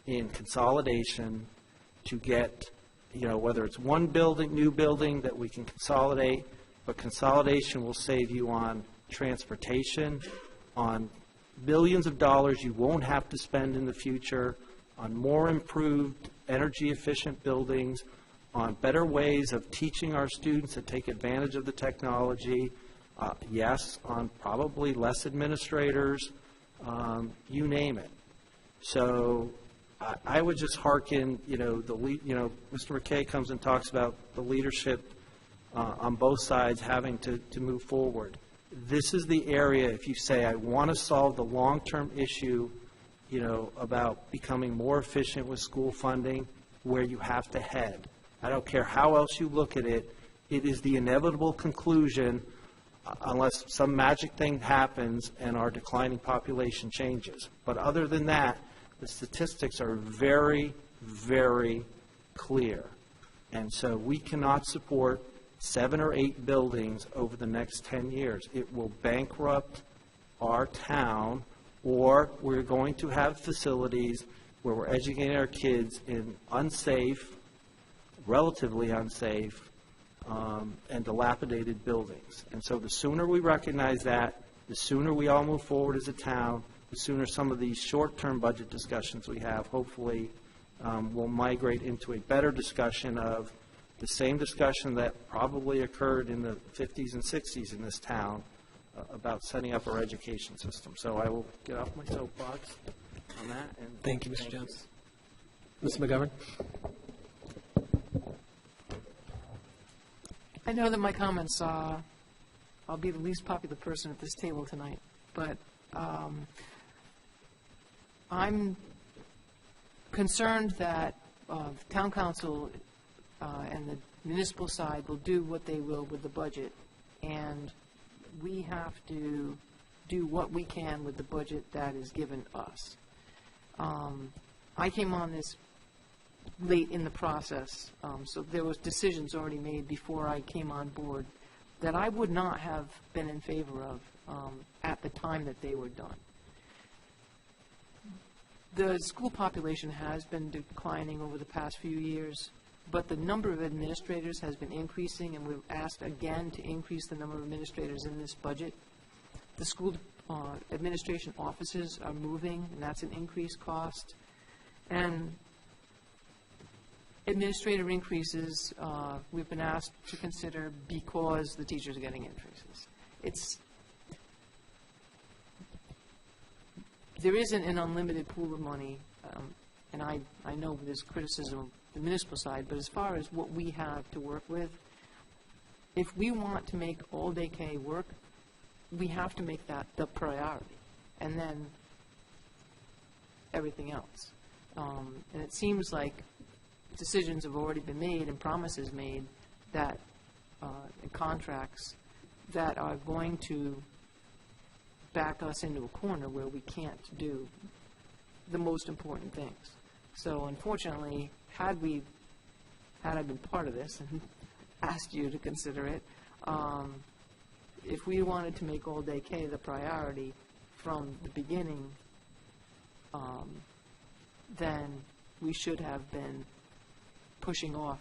in consolidation to get, whether it's one building, new building that we can consolidate, but consolidation will save you on transportation, on billions of dollars you won't have to spend in the future, on more improved energy-efficient buildings, on better ways of teaching our students to take advantage of the technology, yes, on probably less administrators, you name it. So I would just hearken, Mr. McKay comes and talks about the leadership on both sides having to move forward. This is the area, if you say, I want to solve the long-term issue, about becoming more efficient with school funding, where you have to head. I don't care how else you look at it. It is the inevitable conclusion, unless some magic thing happens and our declining population changes. But other than that, the statistics are very, very clear. And so we cannot support 7 or 8 buildings over the next 10 years. It will bankrupt our town, or we're going to have facilities where we're educating our kids in unsafe, relatively unsafe, and dilapidated buildings. And so the sooner we recognize that, the sooner we all move forward as a town, the sooner some of these short-term budget discussions we have, hopefully, will migrate into a better discussion of the same discussion that probably occurred in the 50s and 60s in this town about setting up our education system. So I will get off my soapbox on that. And thank you, Mr. Jones. Mr. McGovern? I know that my comments, I'll be the least popular person at this table tonight, but I'm concerned that the town council and the municipal side will do what they will with the budget, and we have to do what we can with the budget that is given us. I came on this late in the process, so there was decisions already made before I came on board that I would not have been in favor of at the time that they were done. The school population has been declining over the past few years, but the number of administrators has been increasing, and we've asked again to increase the number of administrators in this budget. The school administration offices are moving, and that's an increased cost. And administrator increases, we've been asked to consider because the teachers are getting increases. There isn't an unlimited pool of money, and I know there's criticism of the municipal side, but as far as what we have to work with, if we want to make all-day K work, we have to make that the priority, and then everything else. And it seems like decisions have already been made and promises made that, and contracts that are going to back us into a corner where we can't do the most important things. So unfortunately, had I been part of this and asked you to consider it, if we wanted to make all-day K the priority from the beginning, then we should have been pushing off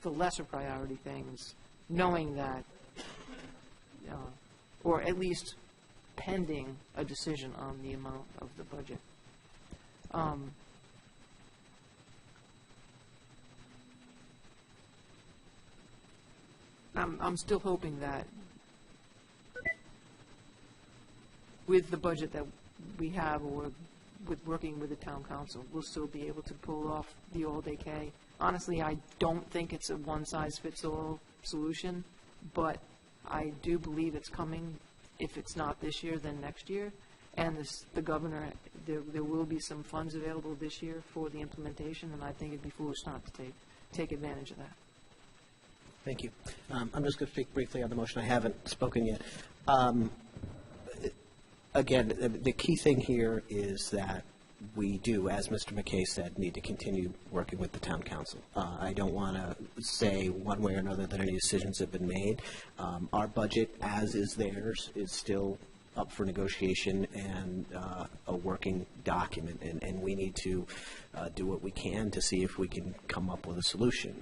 the lesser priority things, knowing that, or at least pending a decision on the amount of the budget. I'm still hoping that with the budget that we have, or with working with the town council, we'll still be able to pull off the all-day K. Honestly, I don't think it's a one-size-fits-all solution, but I do believe it's coming. If it's not this year, then next year. And the governor, there will be some funds available this year for the implementation, and I think it'd be foolish not to take advantage of that. Thank you. I'm just going to speak briefly on the motion. I haven't spoken yet. Again, the key thing here is that we do, as Mr. McKay said, need to continue working with the town council. I don't want to say one way or another that any decisions have been made. Our budget, as is theirs, is still up for negotiation and a working document, and we need to do what we can to see if we can come up with a solution.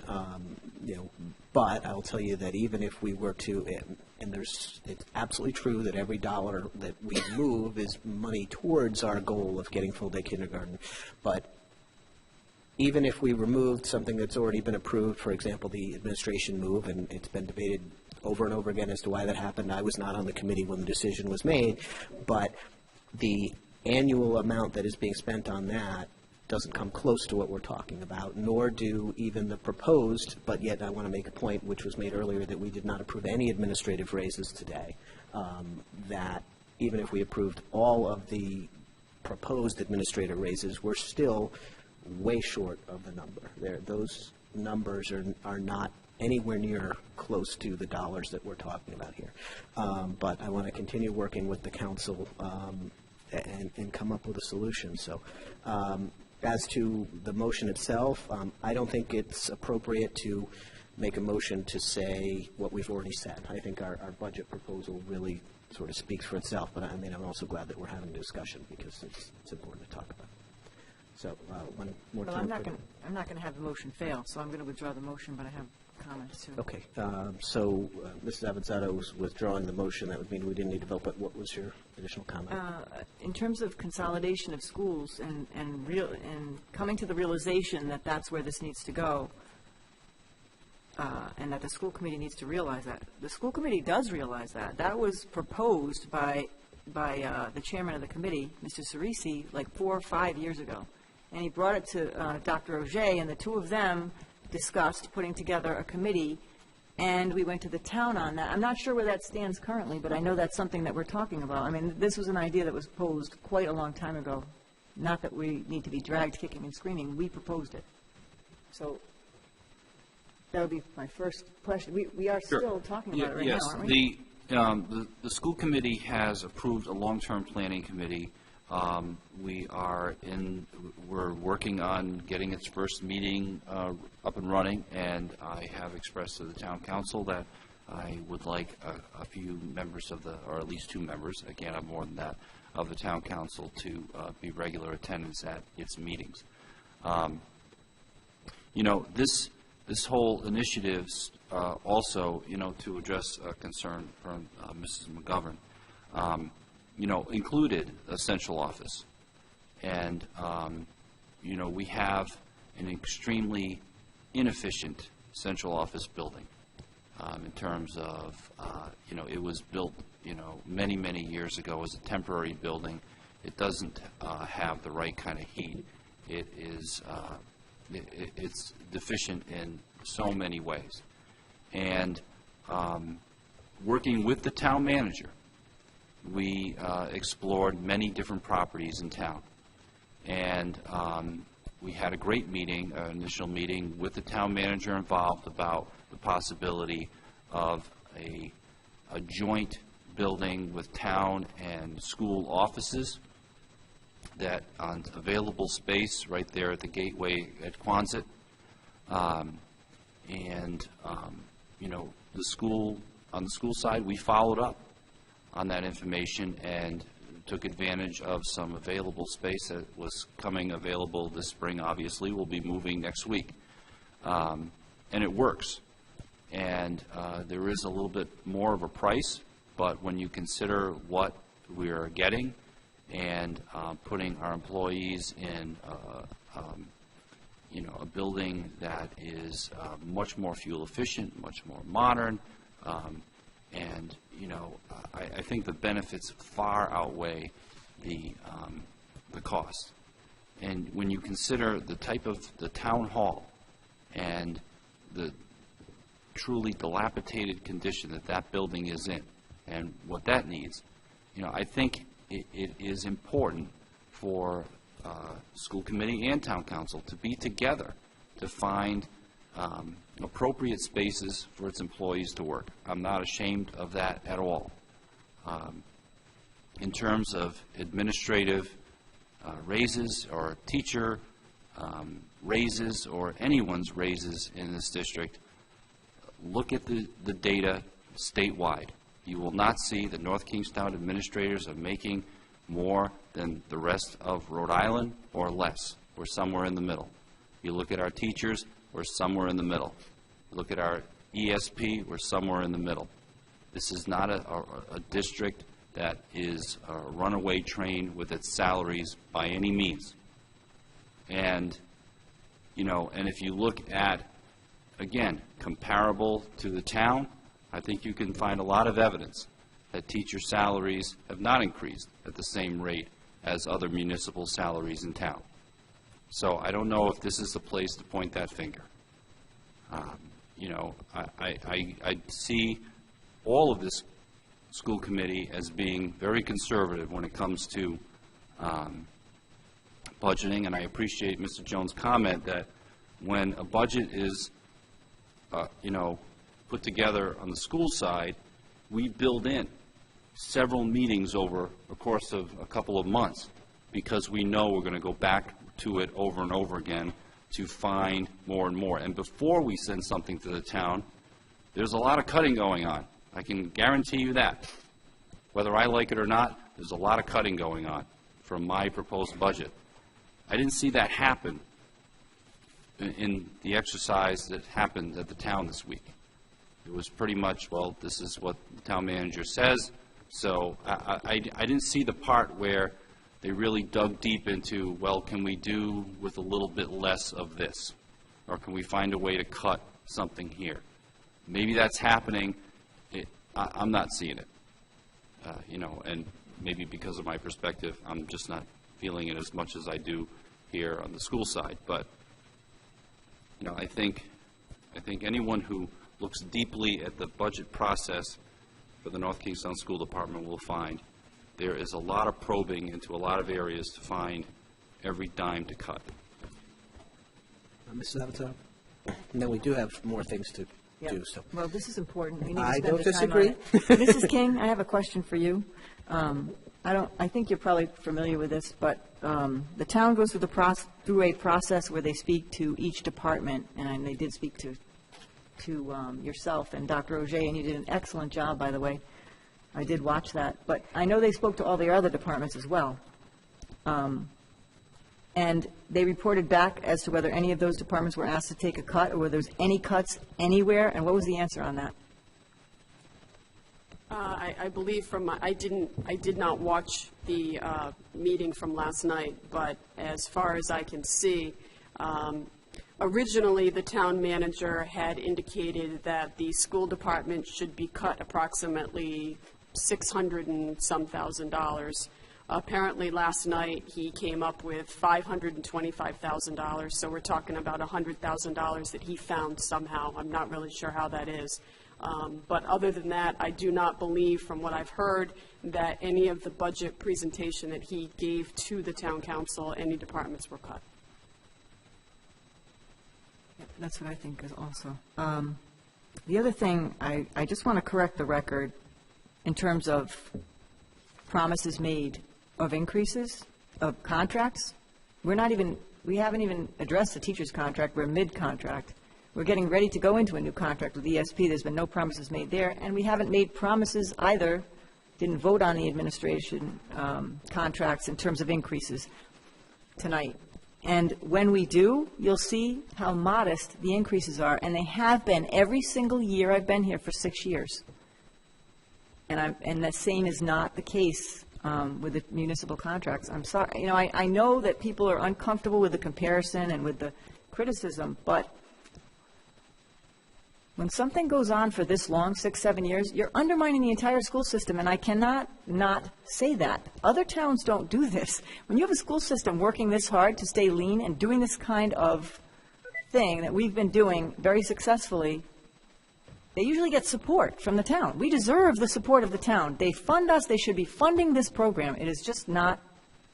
But I'll tell you that even if we were to, and it's absolutely true that every dollar that we move is money towards our goal of getting full-day kindergarten, but even if we removed something that's already been approved, for example, the administration move, and it's been debated over and over again as to why that happened. I was not on the committee when the decision was made, but the annual amount that is being spent on that doesn't come close to what we're talking about, nor do even the proposed, but yet I want to make a point which was made earlier that we did not approve any administrative raises today, that even if we approved all of the proposed administrative raises, we're still way short of the number. Those numbers are not anywhere near close to the dollars that we're talking about here. But I want to continue working with the council and come up with a solution. So as to the motion itself, I don't think it's appropriate to make a motion to say what we've already said. I think our budget proposal really sort of speaks for itself, but I mean, I'm also glad that we're having a discussion because it's important to talk about. So one more Well, time. I'm not going to have the motion fail, so I'm going to withdraw the motion, but I have comments too. Okay, so Mrs. Avanzato was withdrawing the motion. That would mean we didn't need to vote, but what was your additional comment? In terms of consolidation of schools and coming to the realization that that's where this needs to go, and that the school committee needs to realize that. The school committee does realize that. That was proposed by the chairman of the committee, Mr. Cerisi, like 4 or 5 years ago. And he brought it to Dr. Auger, and the two of them discussed putting together a committee, and we went to the town on that. I'm not sure where that stands currently, but I know that's something that we're talking about. I mean, this was an idea that was posed quite a long time ago. Not that we need to be dragged kicking and screaming. We proposed it. So that would be my first question. We are still talking about it right now, aren't we? The school committee has approved a long-term planning committee. We're working on getting its first meeting up and running, and I have expressed to the town council that I would like a few members or at least 2 members, I can't have more than that, of the town council to be regular attendance at its meetings. This whole initiative also, to address a concern from Mrs. McGovern, included a central office. And, we have an extremely inefficient central office building in terms of, it was built, many, many years ago as a temporary building. It doesn't have the right kind of heat. It is, it's deficient in so many ways. And working with the town manager, we explored many different properties in town. And we had a great meeting, an initial meeting with the town manager involved about the possibility of a joint building with town and school offices that on available space right there at the gateway at Quonset. The school, on the school side, we followed up on that information and took advantage of some available space that was coming available this spring. Obviously, we'll be moving next week. And it works. And there is a little bit more of a price, but when you consider what we are getting and putting our employees in a building that is much more fuel efficient, much more modern, and I think the benefits far outweigh the cost. And when you consider the type of the town hall and the truly dilapidated condition that building is in and what that needs, I think it is important for school committee and town council to be together to find appropriate spaces for its employees to work. I'm not ashamed of that at all. In terms of administrative raises or teacher raises or anyone's raises in this district, look at the data statewide. You will not see that North Kingstown administrators are making more than the rest of Rhode Island or less. We're somewhere in the middle. You look at our teachers, we're somewhere in the middle. Look at our ESP, we're somewhere in the middle. This is not a district that is a runaway train with its salaries by any means. And, you know, and if you look at, again, comparable to the town, I think you can find a lot of evidence that teacher salaries have not increased at the same rate as other municipal salaries in town. So I don't know if this is the place to point that finger. You know, I see all of this school committee as being very conservative when it comes to budgeting, and I appreciate Mr. Jones' comment that when a budget is, you know, put together on the school side, we build in several meetings over a course of a couple of months because we know we're going to go back to it over and over again to find more and more. And before we send something to the town, there's a lot of cutting going on. I can guarantee you that. Whether I like it or not, there's a lot of cutting going on from my proposed budget. I didn't see that happen in the exercise that happened at the town this week. It was pretty much, well, this is what the town manager says. So I didn't see the part where they really dug deep into, well, can we do with a little bit less of this? Or can we find a way to cut something here? Maybe that's happening. I'm not seeing it. You know, and maybe because of my perspective, I'm just not feeling it as much as I do here on the school side. But, you know, I think anyone who looks deeply at the budget process for the North Kingstown School Department will find there is a lot of probing into a lot of areas to find every dime to cut. Mrs. Avatar? And then we do have more things to do. So. Well, this is important. We need to I spend don't the time disagree. on it. Mrs. King, I have a question for you. I think you're probably familiar with this, but the town goes through a process where they speak to each department, and they did speak to yourself and Dr. Auger, and you did an excellent job, by the way. I did watch that. But I know they spoke to all the other departments as well. And they reported back as to whether any of those departments were asked to take a cut or whether there was any cuts anywhere, and what was the answer on that? I believe I did not watch the meeting from last night, but as far as I can see, originally the town manager had indicated that the school department should be cut approximately $600 and some thousand. Apparently last night he came up with $525,000, so we're talking about $100,000 that he found somehow. I'm not really sure how that is. But other than that, I do not believe, from what I've heard, that any of the budget presentation that he gave to the town council, any departments were cut. That's what I think is also. The other thing, I just want to correct the record in terms of promises made of increases of contracts. We haven't even addressed the teacher's contract. We're mid-contract. We're getting ready to go into a new contract with ESP. There's been no promises made there, and we haven't made promises either, didn't vote on the administration contracts in terms of increases tonight. And when we do, you'll see how modest the increases are, and they have been every single year I've been here for 6 years. And the same is not the case with the municipal contracts. I'm sorry, you know, I know that people are uncomfortable with the comparison and with the criticism, but when something goes on for this long, 6, 7 years, you're undermining the entire school system, and I cannot not say that. Other towns don't do this. When you have a school system working this hard to stay lean and doing this kind of thing that we've been doing very successfully, they usually get support from the town. We deserve the support of the town. They fund us. They should be funding this program. It is just not,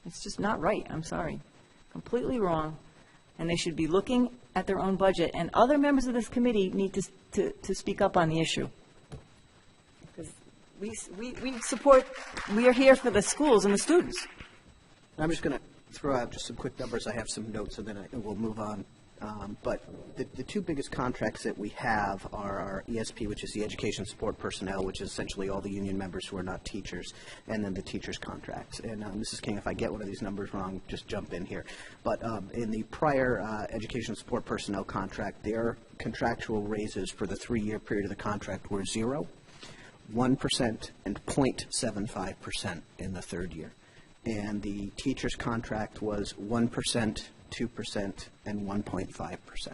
it's just not right. I'm sorry. Completely wrong. and they should be looking at their own budget, and other members of this committee need to speak up on the issue. Because we support, we are here for the schools and the students. I'm just going to throw out just some quick numbers. I have some notes, and then we'll move on. But the two biggest contracts that we have are our ESP, which is the Education Support Personnel, which is essentially all the union members who are not teachers, and then the teachers' contracts. And Mrs. King, if I get one of these numbers wrong, just jump in here. But in the prior Education Support Personnel contract, their contractual raises for the 3-year period of the contract were 0%, 1%, and 0.75% in the third year. And the teacher's contract was 1%, 2%, and 1.5%.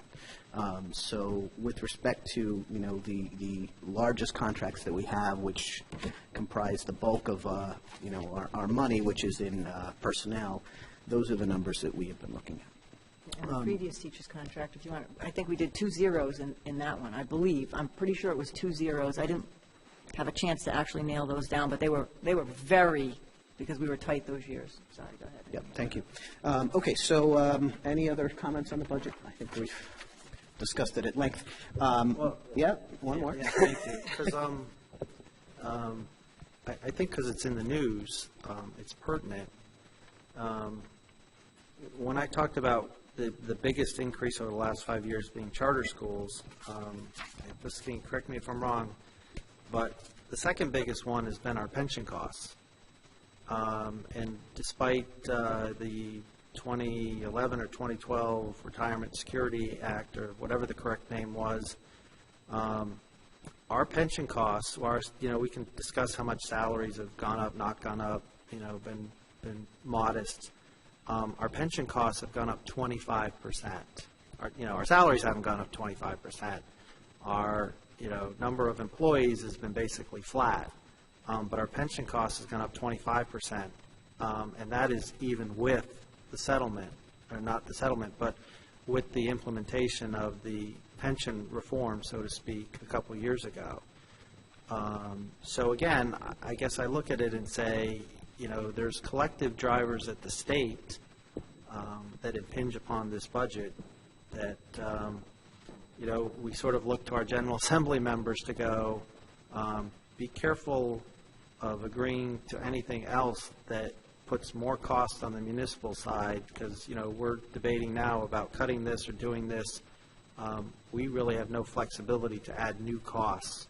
So with respect to, the largest contracts that we have, which comprise the bulk of, our money, which is in personnel, those are the numbers that we have been looking at. And the previous teacher's contract, if you want, I think we did 2 zeros in that one, I believe. I'm pretty sure it was 2 zeros. I didn't have a chance to actually nail those down, but they were very, because we were tight those years. Sorry, go ahead. Yep, thank you. Okay, so any other comments on the budget? I think we've discussed it at length. Yeah, one more. Yeah, thank you. Because I think because it's in the news, it's pertinent. When I talked about the biggest increase over the last 5 years being charter schools, this can correct me if I'm wrong, but the second biggest one has been our pension costs. And despite the 2011 or 2012 Retirement Security Act, or whatever the correct name was, our pension costs, we can discuss how much salaries have gone up, not gone up, been modest. Our pension costs have gone up 25%. Our salaries haven't gone up 25%. Our, number of employees has been basically flat. But our pension cost has gone up 25%, and that is even with the settlement, or not the settlement, but with the implementation of the pension reform, so to speak, a couple of years ago. So again, I guess I look at it and say, there's collective drivers at the state that impinge upon this budget that, we sort of look to our General Assembly members to go, be careful of agreeing to anything else that puts more cost on the municipal side, because, we're debating now about cutting this or doing this. We really have no flexibility to add new costs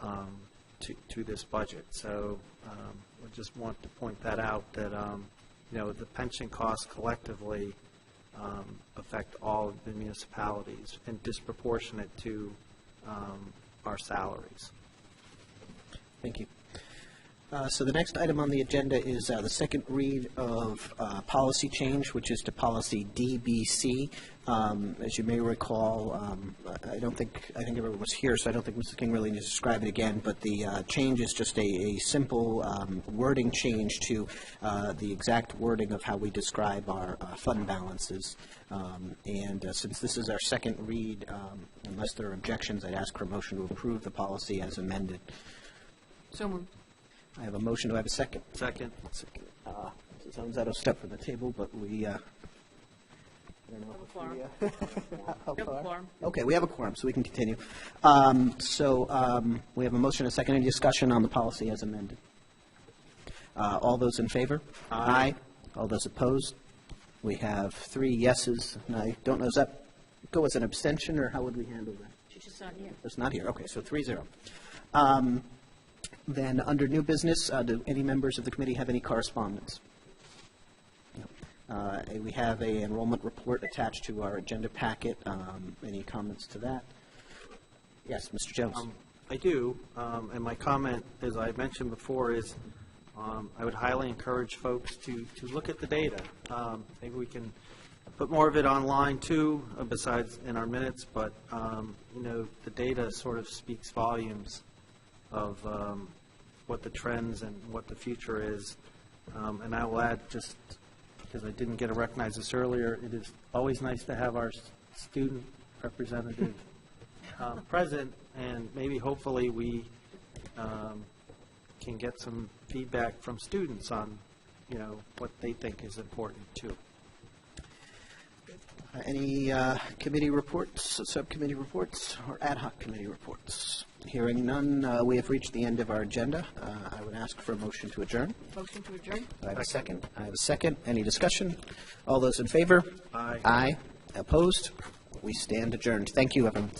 to this budget. So I just want to point that out, that, the pension costs collectively affect all of the municipalities and disproportionate to our salaries. Thank you. So the next item on the agenda is the second read of policy change, which is to policy DBC. As you may recall, I think everyone was here, so I don't think Mrs. King really needs to describe it again, but the change is just a simple wording change to the exact wording of how we describe our fund balances. And since this is our second read, unless there are objections, I'd ask for a motion to approve the policy as amended. So moved. I have a motion. Do I have a second? Second. Someone's out of step from the table, but we, I don't know. How far? Okay, we have a quorum, so we can continue. We have a motion and a second. Any discussion on the policy as amended? All those in favor? Aye. All those opposed? We have 3 yeses, and I don't know, does that go as an abstention, or how would we handle that? She's just not here. It's not here. Okay, so 3-0. Then, under new business, do any members of the committee have any correspondence? No. We have an enrollment report attached to our agenda packet. Any comments to that? Yes, Mr. Jones. I do, and my comment, as I mentioned before, is I would highly encourage folks to look at the data. Maybe we can put more of it online, too, besides in our minutes, but, the data sort of speaks volumes of what the trends and what the future is. And I will add, just because I didn't get to recognize this earlier, it is always nice to have our student representative present, and maybe hopefully we can get some feedback from students on, what they think is important too. Any committee reports, subcommittee reports, or ad hoc committee reports? Hearing none, we have reached the end of our agenda. I would ask for a motion to adjourn. Motion to adjourn? Do I have a second? I have a second. Any discussion? All those in favor? Aye. Aye. Opposed? We stand adjourned. Thank you, everyone.